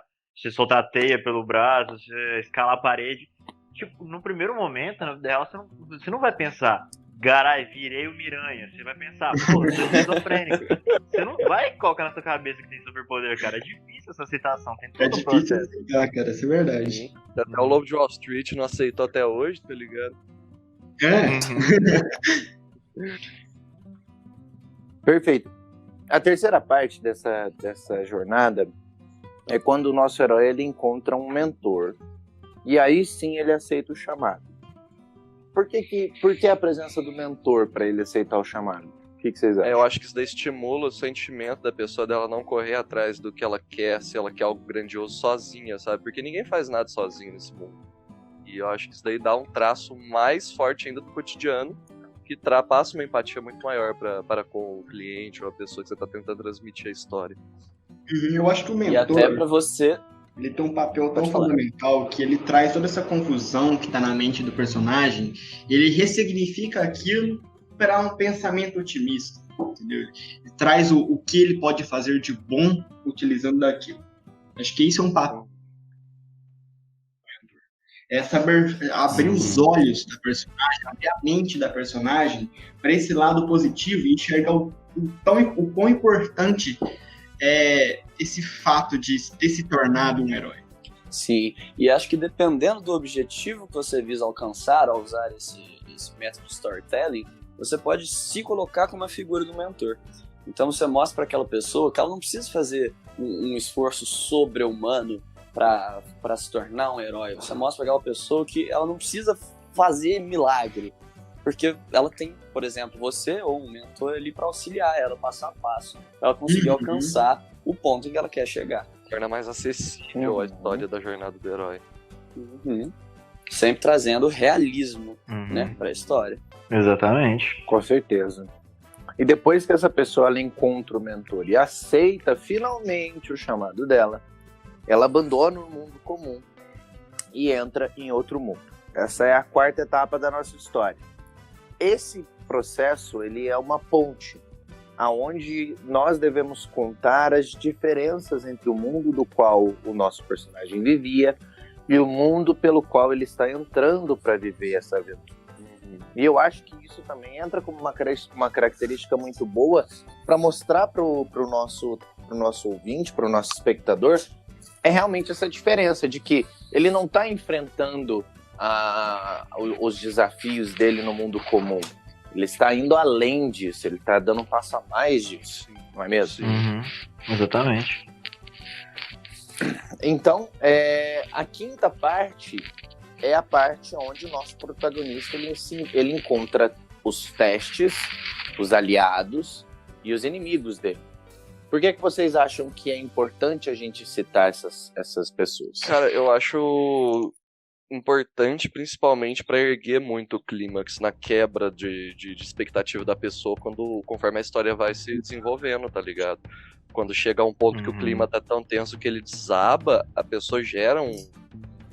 a teia pelo braço, você escalar a parede. Tipo, no primeiro momento, na vida real, você não vai pensar, garai, virei o Miranha. Você vai pensar, pô, eu sou esquizofrênico. Você não vai colocar na sua cabeça que tem superpoder, cara. É difícil essa aceitação, tem todo o processo. É difícil aceitar, cara, isso é verdade. Até o Lobo de Wall Street não aceitou até hoje, tá ligado? Perfeito. A terceira parte dessa jornada é quando o nosso herói ele encontra um mentor. E aí sim ele aceita o chamado. Por que a presença do mentor para ele aceitar o chamado? O que vocês acham? Eu acho que isso daí estimula o sentimento da pessoa dela não correr atrás do que ela quer, se ela quer algo grandioso sozinha, sabe? Porque ninguém faz nada sozinho nesse mundo. E eu acho que isso daí dá um traço mais forte ainda do cotidiano, que passa uma empatia muito maior para com o cliente ou a pessoa que você está tentando transmitir a história. Eu acho que o mentor... E até para você... Ele tem um papel tão fundamental que ele traz toda essa confusão que está na mente do personagem, ele ressignifica aquilo para um pensamento otimista, entendeu? Ele traz o que ele pode fazer de bom utilizando daquilo. Acho que isso é um papel. Abrir os olhos da personagem, abrir a mente da personagem para esse lado positivo e enxergar o quão importante é esse fato de ter se tornado um herói. Sim, e acho que dependendo do objetivo que você visa alcançar ao usar esse método de storytelling, você pode se colocar como a figura do mentor. Então você mostra para aquela pessoa que ela não precisa fazer um esforço sobre-humano para se tornar um herói. Você mostra para aquela pessoa que ela não precisa fazer milagre, porque ela tem, por exemplo, você ou um mentor ali para auxiliar ela passo a passo, para ela conseguir alcançar o ponto em que ela quer chegar. Torna mais acessível a história da jornada do herói. Sempre trazendo realismo, né, para a história. Exatamente. Com certeza. E depois que essa pessoa ela encontra o mentor e aceita finalmente o chamado dela, ela abandona o mundo comum e entra em outro mundo. Essa é a quarta etapa da nossa história. Esse processo ele é uma ponte, aonde nós devemos contar as diferenças entre o mundo do qual o nosso personagem vivia e o mundo pelo qual ele está entrando para viver essa aventura. E eu acho que isso também entra como uma característica muito boa para mostrar para o nosso ouvinte, para o nosso espectador, é realmente essa diferença de que ele não está enfrentando os desafios dele no mundo comum. Ele está indo além disso, ele está dando um passo a mais disso, não é mesmo? Exatamente. Então, a quinta parte é a parte onde o nosso protagonista ele encontra os testes, os aliados e os inimigos dele. Por que vocês acham que é importante a gente citar essas pessoas? Cara, eu acho importante principalmente para erguer muito o clímax na quebra de expectativa da pessoa conforme a história vai se desenvolvendo, tá ligado? Quando chega a um ponto que o clima tá tão tenso que ele desaba, a pessoa gera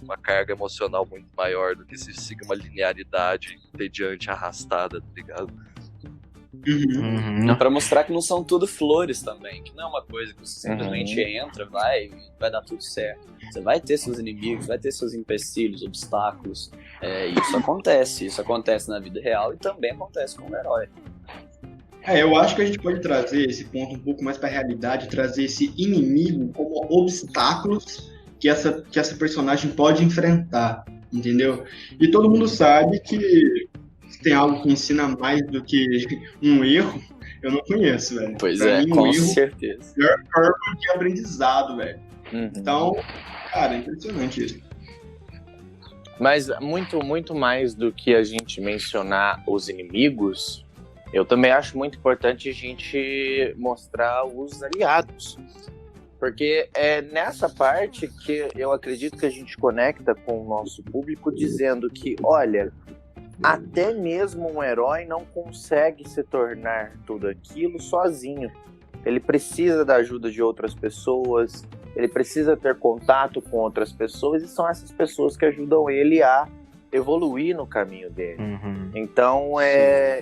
uma carga emocional muito maior do que se siga uma linearidade entediante, arrastada, tá ligado? Pra mostrar que não são tudo flores também, que não é uma coisa que você simplesmente entra, vai dar tudo certo. Você vai ter seus inimigos, vai ter seus empecilhos, obstáculos. Isso acontece na vida real e também acontece com o herói. Eu acho que a gente pode trazer esse ponto um pouco mais para a realidade, trazer esse inimigo como obstáculos que essa personagem pode enfrentar, entendeu? E todo mundo sabe que tem algo que ensina mais do que um erro, eu não conheço, velho. Pois pra é, mim, com um erro certeza. é a forma de aprendizado, velho. Então, cara, é impressionante isso. Mas muito mais do que a gente mencionar os inimigos, eu também acho muito importante a gente mostrar os aliados. Porque é nessa parte que eu acredito que a gente conecta com o nosso público dizendo que, olha, até mesmo um herói não consegue se tornar tudo aquilo sozinho. Ele precisa da ajuda de outras pessoas, ele precisa ter contato com outras pessoas, e são essas pessoas que ajudam ele a evoluir no caminho dele. Então,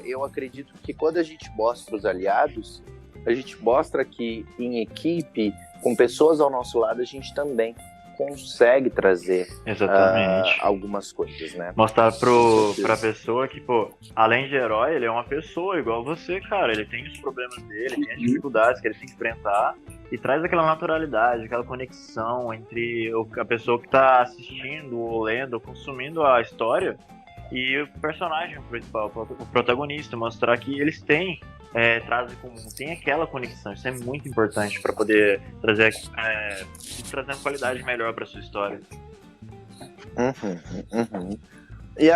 eu acredito que quando a gente mostra os aliados, a gente mostra que em equipe, com pessoas ao nosso lado, a gente também consegue trazer algumas coisas, né? Mostrar pra pessoa que, pô, além de herói, ele é uma pessoa igual você, cara. Ele tem os problemas dele, tem as dificuldades que ele tem que enfrentar, e traz aquela naturalidade, aquela conexão entre a pessoa que tá assistindo, ou lendo, ou consumindo a história, e o personagem principal, o protagonista. Mostrar que eles têm trazem comum, tem aquela conexão. Isso é muito importante para poder trazer uma qualidade melhor para sua história. E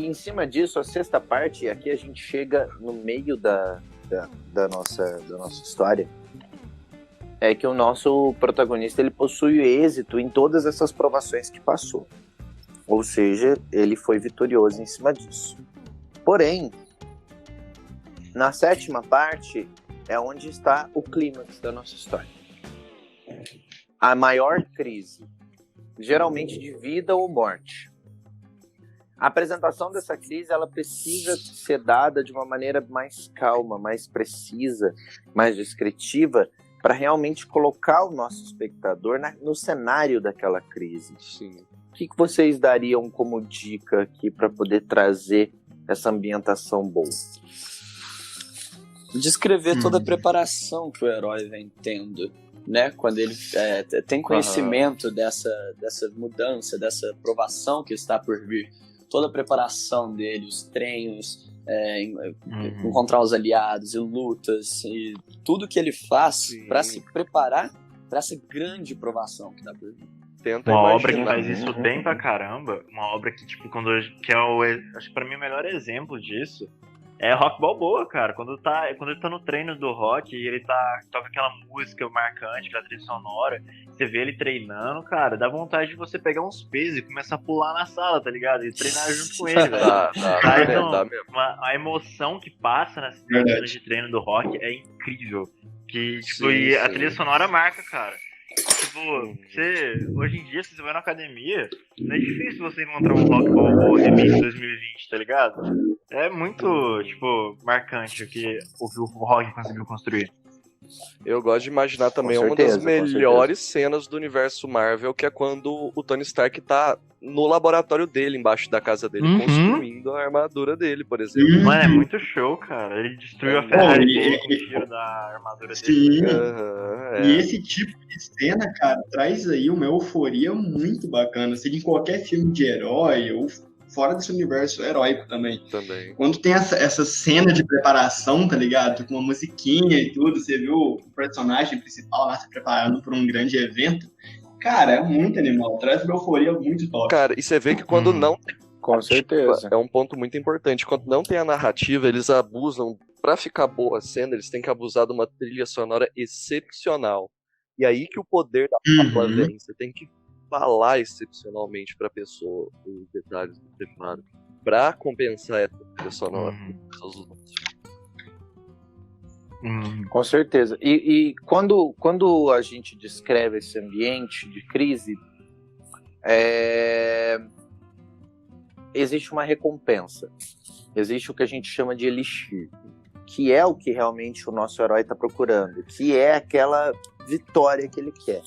em cima disso, a sexta parte, aqui a gente chega no meio da nossa história, é que o nosso protagonista ele possui êxito em todas essas provações que passou, ou seja, ele foi vitorioso em cima disso. Porém, na sétima parte é onde está o clímax da nossa história. A maior crise, geralmente de vida ou morte. A apresentação dessa crise ela precisa ser dada de uma maneira mais calma, mais precisa, mais descritiva, para realmente colocar o nosso espectador no cenário daquela crise. Sim. O que vocês dariam como dica aqui para poder trazer essa ambientação boa? Descrever toda a preparação que o herói vem tendo, né? Quando ele tem conhecimento dessa mudança, dessa provação que está por vir. Toda a preparação dele, os treinos, encontrar os aliados e lutas, e tudo que ele faz para se preparar para essa grande provação que está por vir. Uma obra que faz isso bem pra caramba, uma obra que, tipo, acho que pra mim o melhor exemplo disso é Rock Balboa, cara. Quando ele tá no treino do Rock e ele toca aquela música marcante, aquela trilha sonora, você vê ele treinando, cara, dá vontade de você pegar uns pesos e começar a pular na sala, tá ligado? E treinar junto com ele, velho. A emoção que passa nessa cena de treino do Rock é incrível. E a trilha sonora marca, cara. Tipo, hoje em dia, se você vai na academia, não é difícil você encontrar um Rock Balboa remix 2020, tá ligado? É muito, tipo, marcante o que o Rock conseguiu construir. Eu gosto de imaginar também uma das melhores cenas do universo Marvel, que é quando o Tony Stark tá no laboratório dele, embaixo da casa dele, construindo a armadura dele, por exemplo. Mano, é muito show, cara. Ele destruiu a Ferrari dele com o tiro da armadura dele. E esse tipo de cena, cara, traz aí uma euforia muito bacana. Seja em qualquer filme de herói ou fora desse universo heróico também. Quando tem essa cena de preparação, tá ligado? Com uma musiquinha e tudo, você viu o personagem principal lá se preparando para um grande evento. Cara, é muito animal, traz uma euforia muito top. Cara, e você vê que quando não tem... Com certeza. É um ponto muito importante. Quando não tem a narrativa, eles abusam. Pra ficar boa a cena, eles têm que abusar de uma trilha sonora excepcional. E aí que o poder da fala vem. Você tem que falar excepcionalmente pra pessoa os detalhes do preparo pra compensar essa trilha sonora. Com certeza. E quando a gente descreve esse ambiente de crise, existe uma recompensa. Existe o que a gente chama de elixir, que é o que realmente o nosso herói está procurando, que é aquela vitória que ele quer.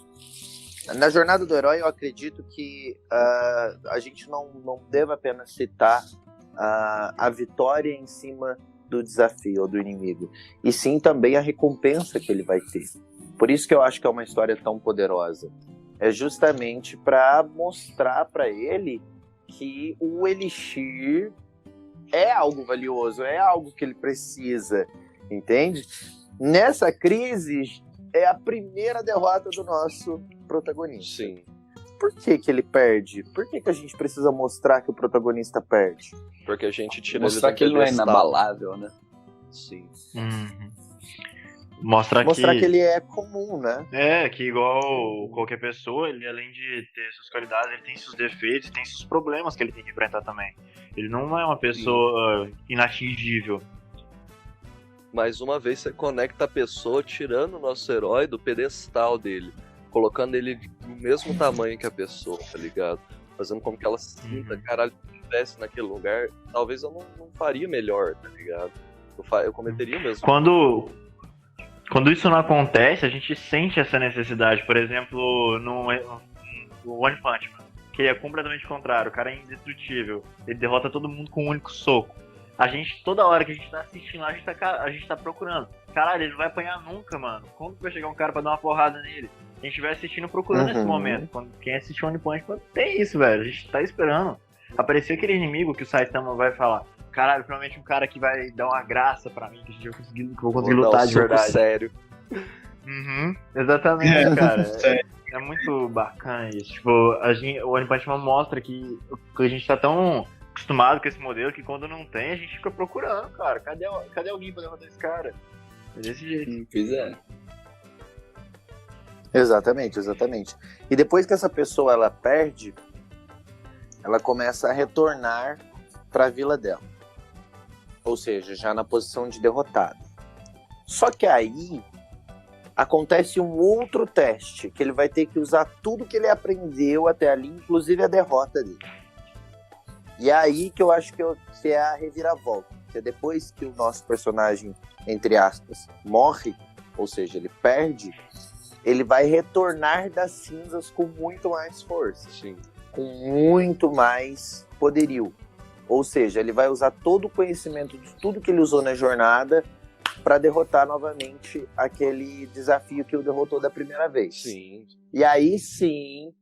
Na jornada do herói, eu acredito que a gente não deve apenas citar a vitória em cima do desafio ou do inimigo, e sim também a recompensa que ele vai ter. Por isso que eu acho que é uma história tão poderosa. é justamente para mostrar para ele que o Elixir é algo valioso, é algo que ele precisa, entende? Nessa crise é a primeira derrota do nosso protagonista. Sim. Por que ele perde? Por que a gente precisa mostrar que o protagonista perde? Porque a gente tira Mostrar ele do que ele não é pedestal. inabalável, né? Sim. Mostrar que ele é comum, né? que igual qualquer pessoa, ele além de ter suas qualidades, ele tem seus defeitos, tem seus problemas que ele tem que enfrentar também. Ele não é uma pessoa inatingível. Mais uma vez você conecta a pessoa tirando o nosso herói do pedestal dele, colocando ele do mesmo tamanho que a pessoa, tá ligado? Fazendo com que ela se sinta, caralho, se eu estivesse naquele lugar, talvez eu não faria melhor, tá ligado? Eu cometeria o mesmo. Quando isso não acontece, a gente sente essa necessidade. Por exemplo, no One Punch Man, que é completamente contrário. O cara é indestrutível. Ele derrota todo mundo com um único soco. A gente, toda hora que a gente tá assistindo lá, a gente tá procurando. Caralho, ele não vai apanhar nunca, mano. Quando vai chegar um cara pra dar uma porrada nele? A gente vai assistindo procurando esse momento. Quem assiste One Punch Man tem isso, velho. A gente tá esperando. Aparecer aquele inimigo que o Saitama vai falar: caralho, provavelmente um cara que vai dar uma graça pra mim, que eu vou conseguir lutar de verdade. Sério. Exatamente, cara. É muito bacana isso. Tipo, o One Punch Man mostra que a gente tá tão acostumado com esse modelo que quando não tem, a gente fica procurando, cara. Cadê alguém pra derrotar esse cara? É desse jeito. Pois é. Exatamente. E depois que essa pessoa ela perde, ela começa a retornar para a vila dela. Ou seja, já na posição de derrotado. Só que aí acontece um outro teste, que ele vai ter que usar tudo que ele aprendeu até ali, inclusive a derrota dele. E é aí que eu acho que é a reviravolta. Que é depois que o nosso personagem, entre aspas, morre, ou seja, ele perde, ele vai retornar das cinzas com muito mais força. Sim. Com muito mais poderio. Ou seja, ele vai usar todo o conhecimento de tudo que ele usou na jornada para derrotar novamente aquele desafio que o derrotou da primeira vez. Sim. E aí sim,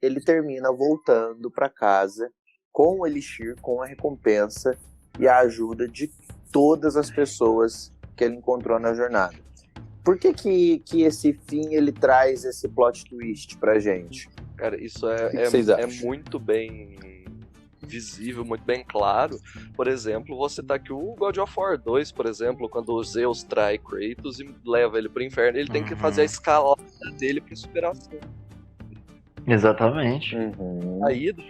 ele termina voltando para casa com o Elixir, com a recompensa e a ajuda de todas as pessoas que ele encontrou na jornada. Por que esse fim ele traz esse plot twist pra gente? Cara, isso vocês é acham? muito bem visível, muito bem claro. Por exemplo, você tá aqui o God of War 2, por exemplo, quando o Zeus trai Kratos e leva ele pro inferno, ele tem que fazer a escalada dele pra superação. Exatamente. Aí do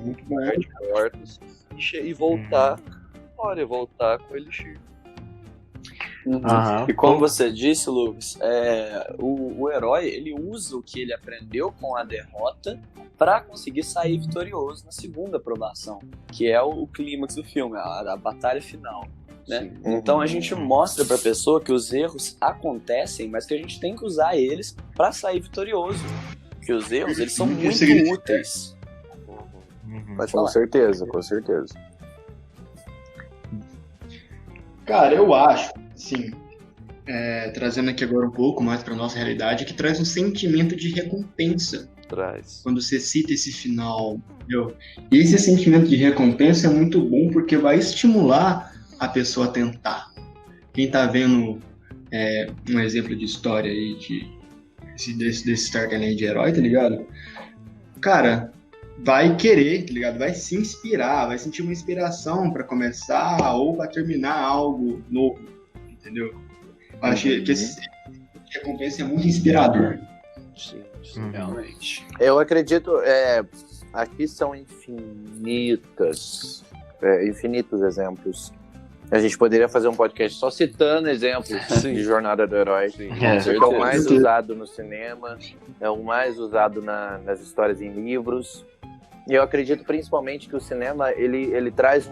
muito de mortos e voltar e voltar com o Elixir. E como você disse, Lucas, o herói ele usa o que ele aprendeu com a derrota para conseguir sair vitorioso na segunda provação, que é o clímax do filme, a batalha final. Né? Então a gente mostra para a pessoa que os erros acontecem, mas que a gente tem que usar eles para sair vitorioso. Porque os erros eles são muito úteis. Pode falar. Com certeza. Cara, eu acho, assim, trazendo aqui agora um pouco mais para nossa realidade, que traz um sentimento de recompensa. Traz. Quando você cita esse final, entendeu? E esse sentimento de recompensa é muito bom porque vai estimular a pessoa a tentar. Quem tá vendo um exemplo de história aí desse storytelling de herói, tá ligado? Cara, vai querer, tá ligado? Vai se inspirar, vai sentir uma inspiração pra começar ou pra terminar algo novo, entendeu? Eu acho que esse recompensa é muito inspirador. Sim, Realmente. Eu acredito, aqui são infinitos exemplos. A gente poderia fazer um podcast só citando exemplos de Jornada do Herói. É o mais usado no cinema, é o mais usado nas histórias em livros. E eu acredito principalmente que o cinema ele traz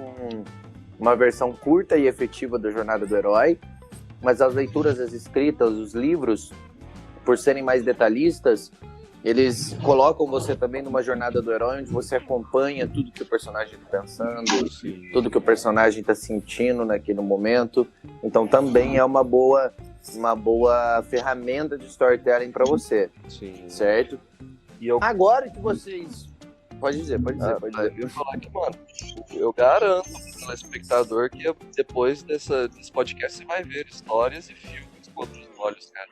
uma versão curta e efetiva da Jornada do Herói, mas as leituras, as escritas, os livros, por serem mais detalhistas, eles colocam você também numa jornada do herói, onde você acompanha tudo que o personagem está pensando, tudo que o personagem está sentindo naquele momento. Então também é uma boa uma boa ferramenta de storytelling para você, Sim. certo? E eu, Agora que vocês... Pode dizer. eu ia falar que, mano, eu garanto pro telespectador que depois desse podcast você vai ver histórias e filmes com outros olhos, cara.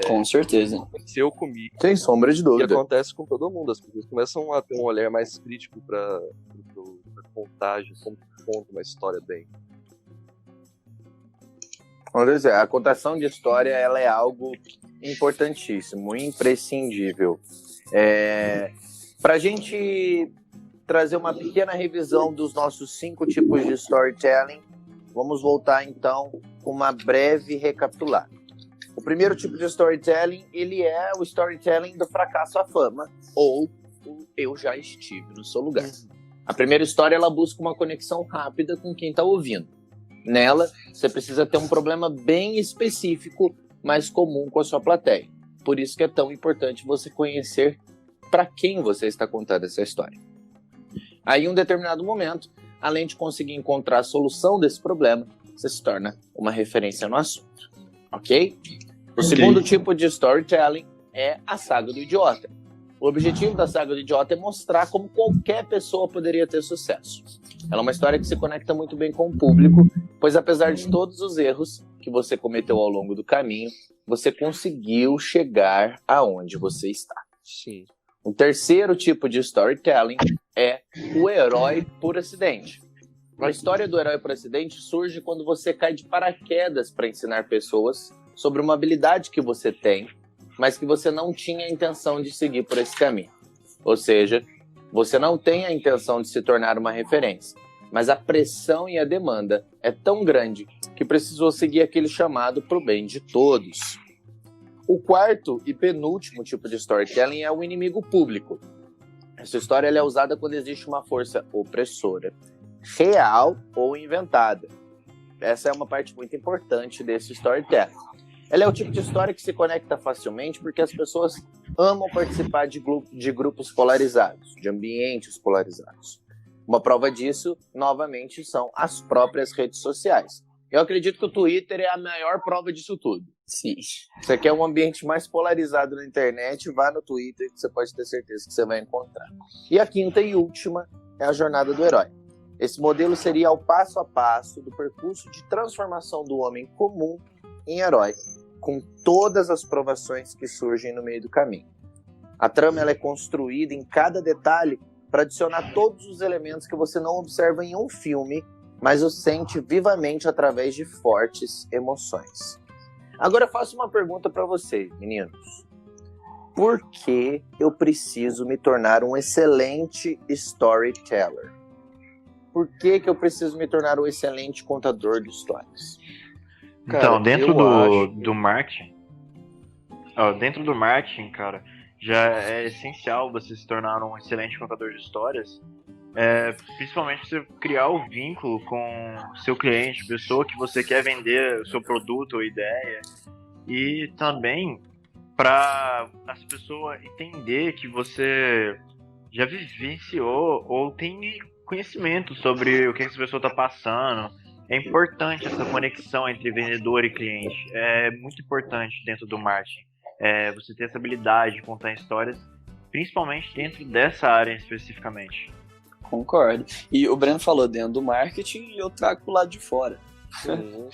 Com certeza. Aconteceu comigo. Sem sombra de E dúvida. acontece com todo mundo. As pessoas começam a ter um olhar mais crítico pra contagem, como conta uma história bem. Vamos dizer, a contação de história ela é algo importantíssimo, imprescindível. Para a gente trazer uma pequena revisão dos nossos 5 tipos de storytelling, vamos voltar então com uma breve recapitulada. O primeiro tipo de storytelling, ele é o storytelling do fracasso à fama, ou o eu já estive no seu lugar. A primeira história, ela busca uma conexão rápida com quem está ouvindo. Nela, você precisa ter um problema bem específico, mas comum com a sua plateia. Por isso que é tão importante você conhecer para quem você está contando essa história. Aí, em um determinado momento, além de conseguir encontrar a solução desse problema, você se torna uma referência no assunto. Ok? O segundo tipo de storytelling é a saga do idiota. O objetivo da saga do idiota é mostrar como qualquer pessoa poderia ter sucesso. Ela é uma história que se conecta muito bem com o público, pois apesar de todos os erros que você cometeu ao longo do caminho, você conseguiu chegar aonde você está. Sim. O terceiro tipo de storytelling é o herói por acidente. A história do herói por acidente surge quando você cai de paraquedas para ensinar pessoas sobre uma habilidade que você tem, mas que você não tinha a intenção de seguir por esse caminho. Ou seja, você não tem a intenção de se tornar uma referência, mas a pressão e a demanda é tão grande que precisou seguir aquele chamado para o bem de todos. O quarto e penúltimo tipo de storytelling é o inimigo público. Essa história ela é usada quando existe uma força opressora, real ou inventada. Essa é uma parte muito importante desse storytelling. Ela é o tipo de história que se conecta facilmente porque as pessoas amam participar de grupos polarizados, de ambientes polarizados. Uma prova disso, novamente, são as próprias redes sociais. Eu acredito que o Twitter é a maior prova disso tudo. Sim. Você quer um ambiente mais polarizado na internet, vá no Twitter que você pode ter certeza que você vai encontrar. E a quinta e última é a jornada do herói. Esse modelo seria o passo a passo do percurso de transformação do homem comum em herói, com todas as provações que surgem no meio do caminho. A trama ela é construída em cada detalhe para adicionar todos os elementos que você não observa em um filme, mas o sente vivamente através de fortes emoções. Agora eu faço uma pergunta para vocês, meninos. Por que eu preciso me tornar um excelente storyteller? Por que eu preciso me tornar um excelente contador de histórias? Então, Cara, dentro eu do marketing, cara, já é essencial você se tornar um excelente contador de histórias, principalmente você criar o vínculo com seu cliente, pessoa que você quer vender o seu produto ou ideia, e também para as pessoas entender que você já vivenciou ou tem conhecimento sobre o que essa pessoa está passando. É importante essa conexão entre vendedor e cliente. É muito importante dentro do marketing. Você ter essa habilidade de contar histórias, principalmente dentro dessa área especificamente. Concordo. E o Breno falou dentro do marketing e eu trago pro lado de fora.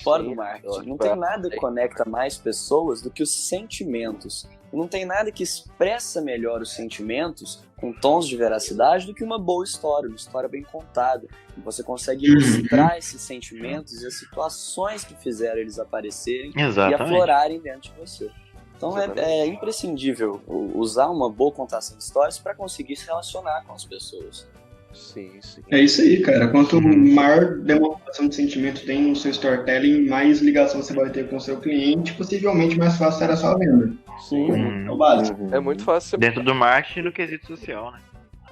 Fora do marketing. Não tem nada que conecta mais pessoas do que os sentimentos. Não tem nada que expressa melhor os sentimentos com tons de veracidade do que uma boa história, uma história bem contada. Você consegue ilustrar esses sentimentos e as situações que fizeram eles aparecerem e aflorarem dentro de você. Então é imprescindível usar uma boa contação de histórias para conseguir se relacionar com as pessoas. Sim. É isso aí, cara. Quanto maior demonstração de sentimento tem no seu storytelling, mais ligação você vai ter com o seu cliente, possivelmente mais fácil será a sua venda. Sim. É o básico. É muito fácil. Dentro do marketing do quesito social, né?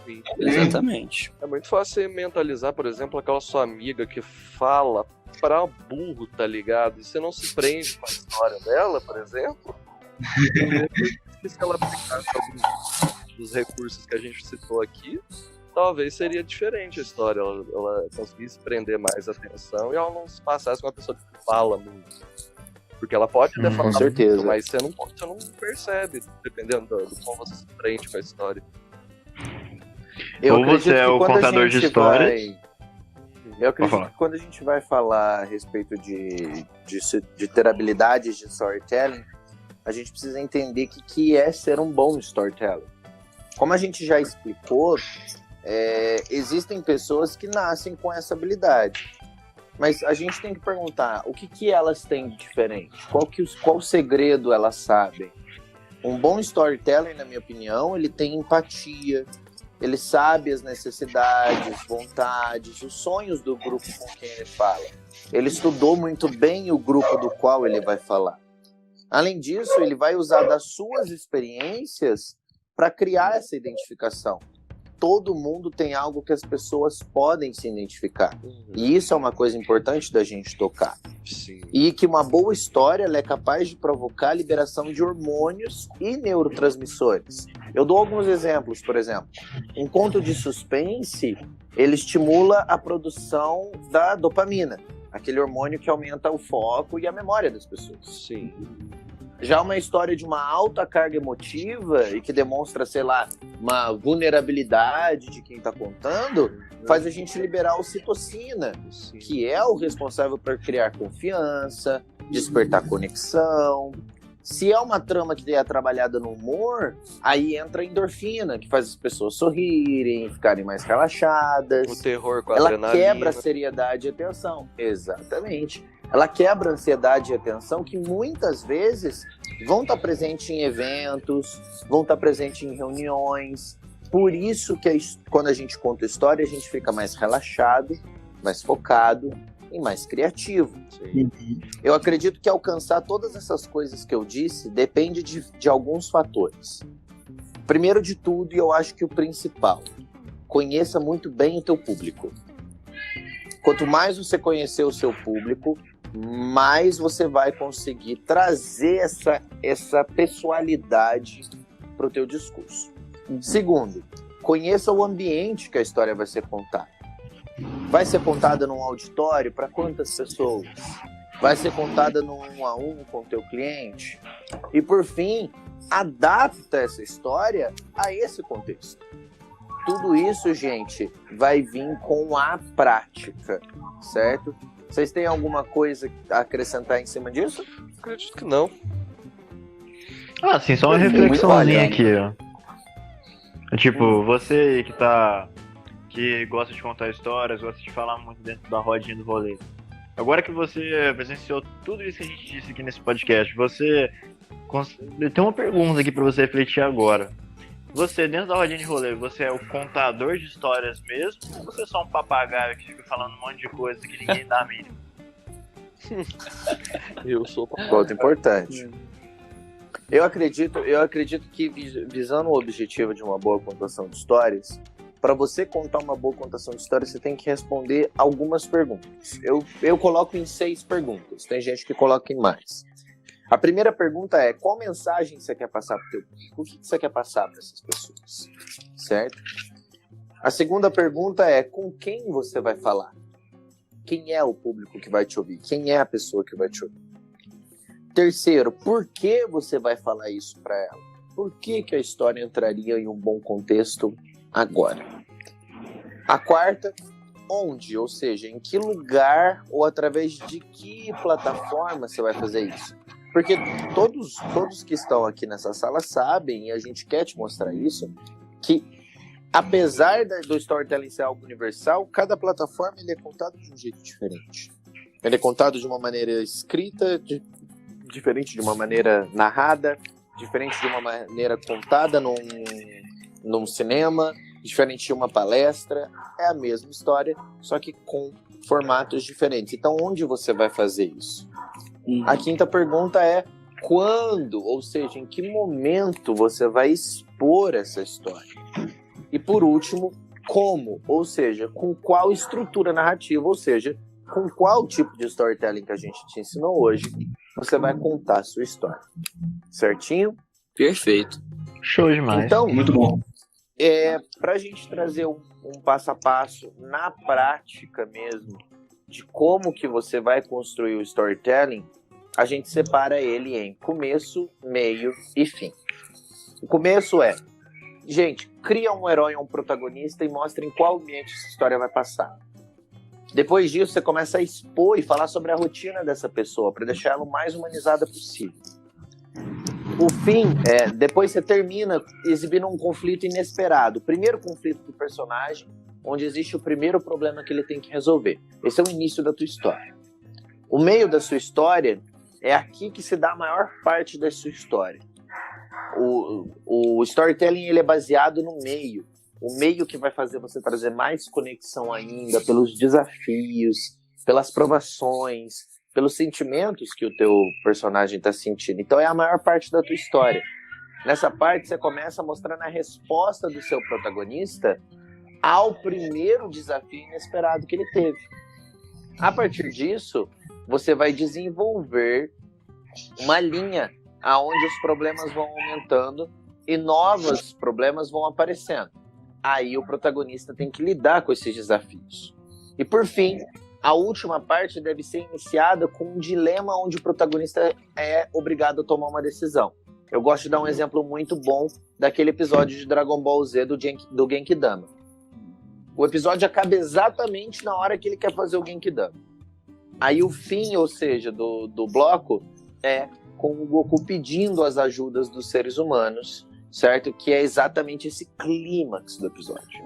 Sim. Exatamente. É muito fácil você mentalizar, por exemplo, aquela sua amiga que fala pra burro, tá ligado? E você não se prende com a história dela, por exemplo. Se ela aplicasse alguns dos recursos que a gente citou aqui, talvez seria diferente a história. Ela conseguisse prender mais atenção e ela não se passasse com uma pessoa que fala muito. Porque ela pode até Com falar certeza. muito, mas você não percebe, dependendo do como você se prende com a história. Ou você é o contador de histórias. Eu acredito que quando a gente vai falar a respeito de ter habilidades de storytelling, a gente precisa entender o que é ser um bom storyteller. Como a gente já explicou, existem pessoas que nascem com essa habilidade. Mas a gente tem que perguntar o que elas têm de diferente, qual segredo elas sabem. Um bom storyteller, na minha opinião, ele tem empatia, ele sabe as necessidades, vontades, os sonhos do grupo com quem ele fala. Ele estudou muito bem o grupo do qual ele vai falar. Além disso, ele vai usar das suas experiências para criar essa identificação. Todo mundo tem algo que as pessoas podem se identificar. E isso é uma coisa importante da gente tocar. Sim. E que uma boa história ela é capaz de provocar a liberação de hormônios e neurotransmissores. Eu dou alguns exemplos, por exemplo. Um conto de suspense, ele estimula a produção da dopamina, aquele hormônio que aumenta o foco e a memória das pessoas. Sim. Já uma história de uma alta carga emotiva e que demonstra, sei lá, uma vulnerabilidade de quem está contando, faz a gente liberar a ocitocina, que é o responsável por criar confiança, despertar conexão. Se é uma trama que é trabalhada no humor, aí entra a endorfina, que faz as pessoas sorrirem, ficarem mais relaxadas. O terror com a Ela adrenalina. quebra a seriedade e a tensão. Exatamente. Ela quebra a ansiedade e a tensão que muitas vezes vão estar presentes em eventos, vão estar presentes em reuniões. Por isso que quando a gente conta história, a gente fica mais relaxado, mais focado e mais criativo. Sim. Eu acredito que alcançar todas essas coisas que eu disse depende de alguns fatores. Primeiro de tudo, e eu acho que o principal, conheça muito bem o teu público. Quanto mais você conhecer o seu público, mais você vai conseguir trazer essa pessoalidade para o teu discurso. Segundo, conheça o ambiente que a história vai ser contada. Vai ser contada num auditório para quantas pessoas? Vai ser contada num 1 a 1 com o teu cliente? E por fim, adapta essa história a esse contexto. Tudo isso, gente, vai vir com a prática, certo? Vocês têm alguma coisa a acrescentar em cima disso? Acredito que não. Ah, sim, só uma reflexãozinha aqui, ó. Tipo, você que gosta de contar histórias, gosta de falar muito dentro da rodinha do rolê. Agora que você presenciou tudo isso que a gente disse aqui nesse podcast, tem uma pergunta aqui pra você refletir agora. Você, dentro da rodinha de rolê, você é o contador de histórias mesmo? Ou você é só um papagaio que fica falando um monte de coisa que ninguém dá a mínima? Eu sou Ponto importante. Eu acredito que visando o objetivo de uma boa contação de histórias, para você contar uma boa contação de histórias, você tem que responder algumas perguntas. Eu coloco em 6 perguntas, tem gente que coloca em mais. A primeira pergunta é, qual mensagem você quer passar para o teu público? O que você quer passar para essas pessoas? Certo? A segunda pergunta é, com quem você vai falar? Quem é o público que vai te ouvir? Quem é a pessoa que vai te ouvir? Terceiro, por que você vai falar isso para ela? Por que a história entraria em um bom contexto agora? A quarta, onde? Ou seja, em que lugar ou através de que plataforma você vai fazer isso? Porque todos que estão aqui nessa sala sabem, e a gente quer te mostrar isso, que apesar do storytelling ser algo universal, cada plataforma ele é contado de um jeito diferente. Ele é contado de uma maneira escrita, diferente de uma maneira narrada, diferente de uma maneira contada num cinema, diferente de uma palestra. É a mesma história, só que com formatos diferentes. Então, onde você vai fazer isso? A quinta pergunta é quando, ou seja, em que momento você vai expor essa história? E por último, como, ou seja, com qual estrutura narrativa, ou seja, com qual tipo de storytelling que a gente te ensinou hoje, você vai contar a sua história. Certinho? Perfeito. Show demais. Então, Muito bom. para a gente trazer um passo a passo na prática mesmo, de como que você vai construir o storytelling, a gente separa ele em começo, meio e fim. O começo é, gente, cria um herói ou um protagonista e mostra em qual ambiente essa história vai passar. Depois disso, você começa a expor e falar sobre a rotina dessa pessoa, para deixar ela o mais humanizada possível. O fim, depois você termina exibindo um conflito inesperado. O primeiro conflito do personagem, onde existe o primeiro problema que ele tem que resolver. Esse é o início da tua história. O meio da sua história é aqui que se dá a maior parte da sua história. O storytelling ele é baseado no meio. O meio que vai fazer você trazer mais conexão ainda pelos desafios, pelas provações, pelos sentimentos que o teu personagem está sentindo. Então é a maior parte da tua história. Nessa parte você começa mostrando a resposta do seu protagonista ao primeiro desafio inesperado que ele teve. A partir disso, você vai desenvolver uma linha aonde os problemas vão aumentando e novos problemas vão aparecendo. Aí o protagonista tem que lidar com esses desafios. E por fim, a última parte deve ser iniciada com um dilema onde o protagonista é obrigado a tomar uma decisão. Eu gosto de dar um exemplo muito bom daquele episódio de Dragon Ball Z do Genkidama. O episódio acaba exatamente na hora que ele quer fazer o Genkidama. Aí o fim, ou seja, do bloco, é com o Goku pedindo as ajudas dos seres humanos, certo? Que é exatamente esse clímax do episódio.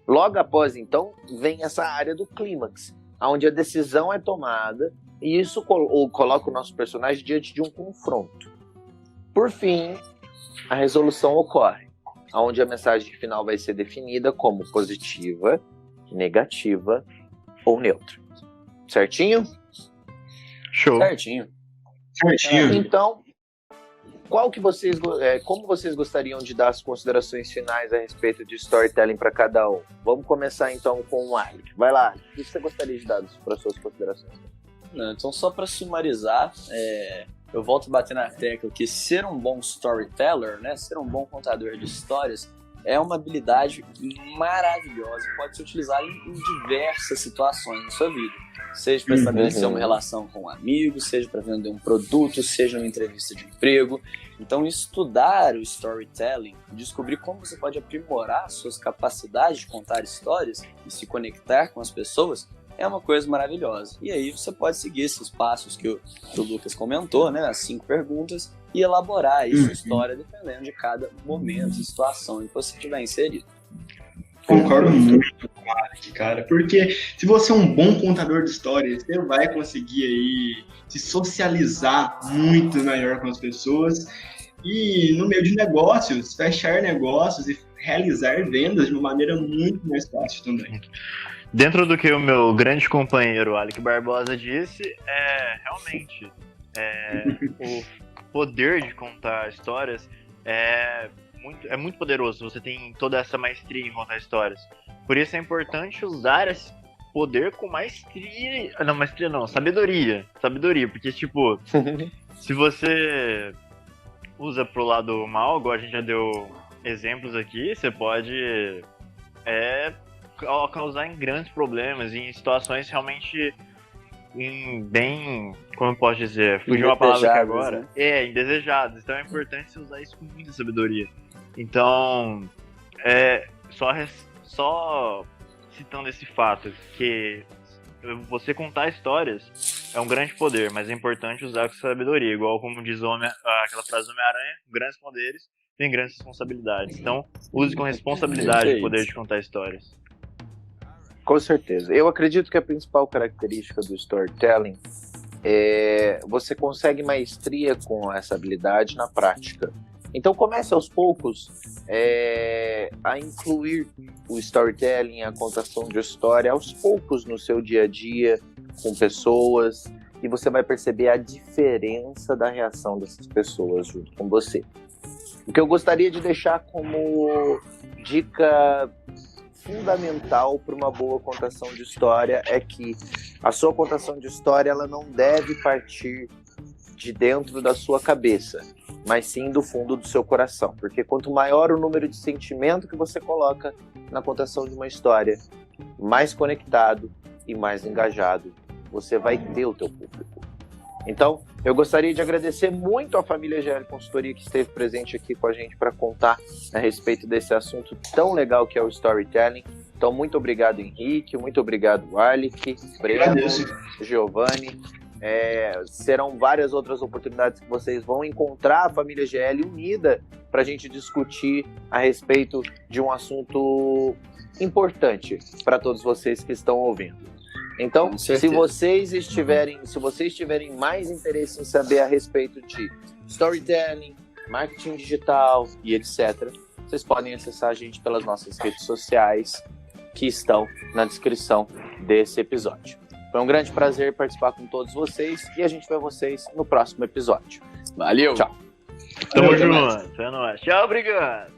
Logo após, então, vem essa área do clímax, onde a decisão é tomada e isso coloca o nosso personagem diante de um confronto. Por fim, a resolução ocorre, onde a mensagem final vai ser definida como positiva, negativa ou neutra. Certinho? Show. Certinho. Então, como vocês gostariam de dar as considerações finais a respeito de storytelling para cada um? Vamos começar então com o Alec. Vai lá, Alec. O que você gostaria de dar para suas considerações? Então, só para sumarizar, eu volto a bater na tecla que ser um bom storyteller, né, ser um bom contador de histórias, é uma habilidade maravilhosa e pode ser utilizada em diversas situações na sua vida. Seja para estabelecer uma relação com um amigo, seja para vender um produto, seja uma entrevista de emprego. Então, estudar o storytelling, descobrir como você pode aprimorar suas capacidades de contar histórias e se conectar com as pessoas, é uma coisa maravilhosa. E aí você pode seguir esses passos que o Lucas comentou, né, as 5 perguntas, e elaborar aí sua história dependendo de cada momento e situação em que você estiver inserido. Concordo muito com o Alec, cara, porque se você é um bom contador de histórias, você vai conseguir aí se socializar muito melhor com as pessoas e no meio de negócios, fechar negócios e realizar vendas de uma maneira muito mais fácil também. Dentro do que o meu grande companheiro Alec Barbosa disse, realmente o poder de contar histórias é muito poderoso. Você tem toda essa maestria em contar histórias. Por isso é importante usar esse poder com maestria. Não, maestria não, sabedoria. Sabedoria, porque, tipo, se você usa pro lado mal, igual a gente já deu exemplos aqui, você pode causar em grandes problemas, em situações realmente bem, como eu posso dizer, fugiu uma palavra aqui agora, né? Indesejadas. Então é importante você usar isso com muita sabedoria. Então, só citando esse fato, que você contar histórias é um grande poder, mas é importante usar com sabedoria, igual como diz aquela frase do Homem-Aranha, grandes poderes têm grandes responsabilidades. Então, use com responsabilidade o poder de contar histórias. Com certeza. Eu acredito que a principal característica do storytelling é você consegue maestria com essa habilidade na prática. Então comece aos poucos a incluir o storytelling, a contação de história aos poucos no seu dia a dia, com pessoas, e você vai perceber a diferença da reação dessas pessoas junto com você. O que eu gostaria de deixar como dica fundamental para uma boa contação de história é que a sua contação de história ela não deve partir de dentro da sua cabeça, mas sim do fundo do seu coração, porque quanto maior o número de sentimento que você coloca na contação de uma história, mais conectado e mais engajado você vai ter o teu público. Então, eu gostaria de agradecer muito à família GL Consultoria que esteve presente aqui com a gente para contar a respeito desse assunto tão legal que é o storytelling. Então, muito obrigado, Henrique, muito obrigado, Alec, Breno, Giovanni. Serão várias outras oportunidades que vocês vão encontrar a família GL unida para a gente discutir a respeito de um assunto importante para todos vocês que estão ouvindo. Então, se vocês tiverem mais interesse em saber a respeito de storytelling, marketing digital e etc., vocês podem acessar a gente pelas nossas redes sociais que estão na descrição desse episódio. Foi um grande prazer participar com todos vocês e a gente vê vocês no próximo episódio. Valeu! Tchau! Tamo junto, é nóis. Tchau, obrigado!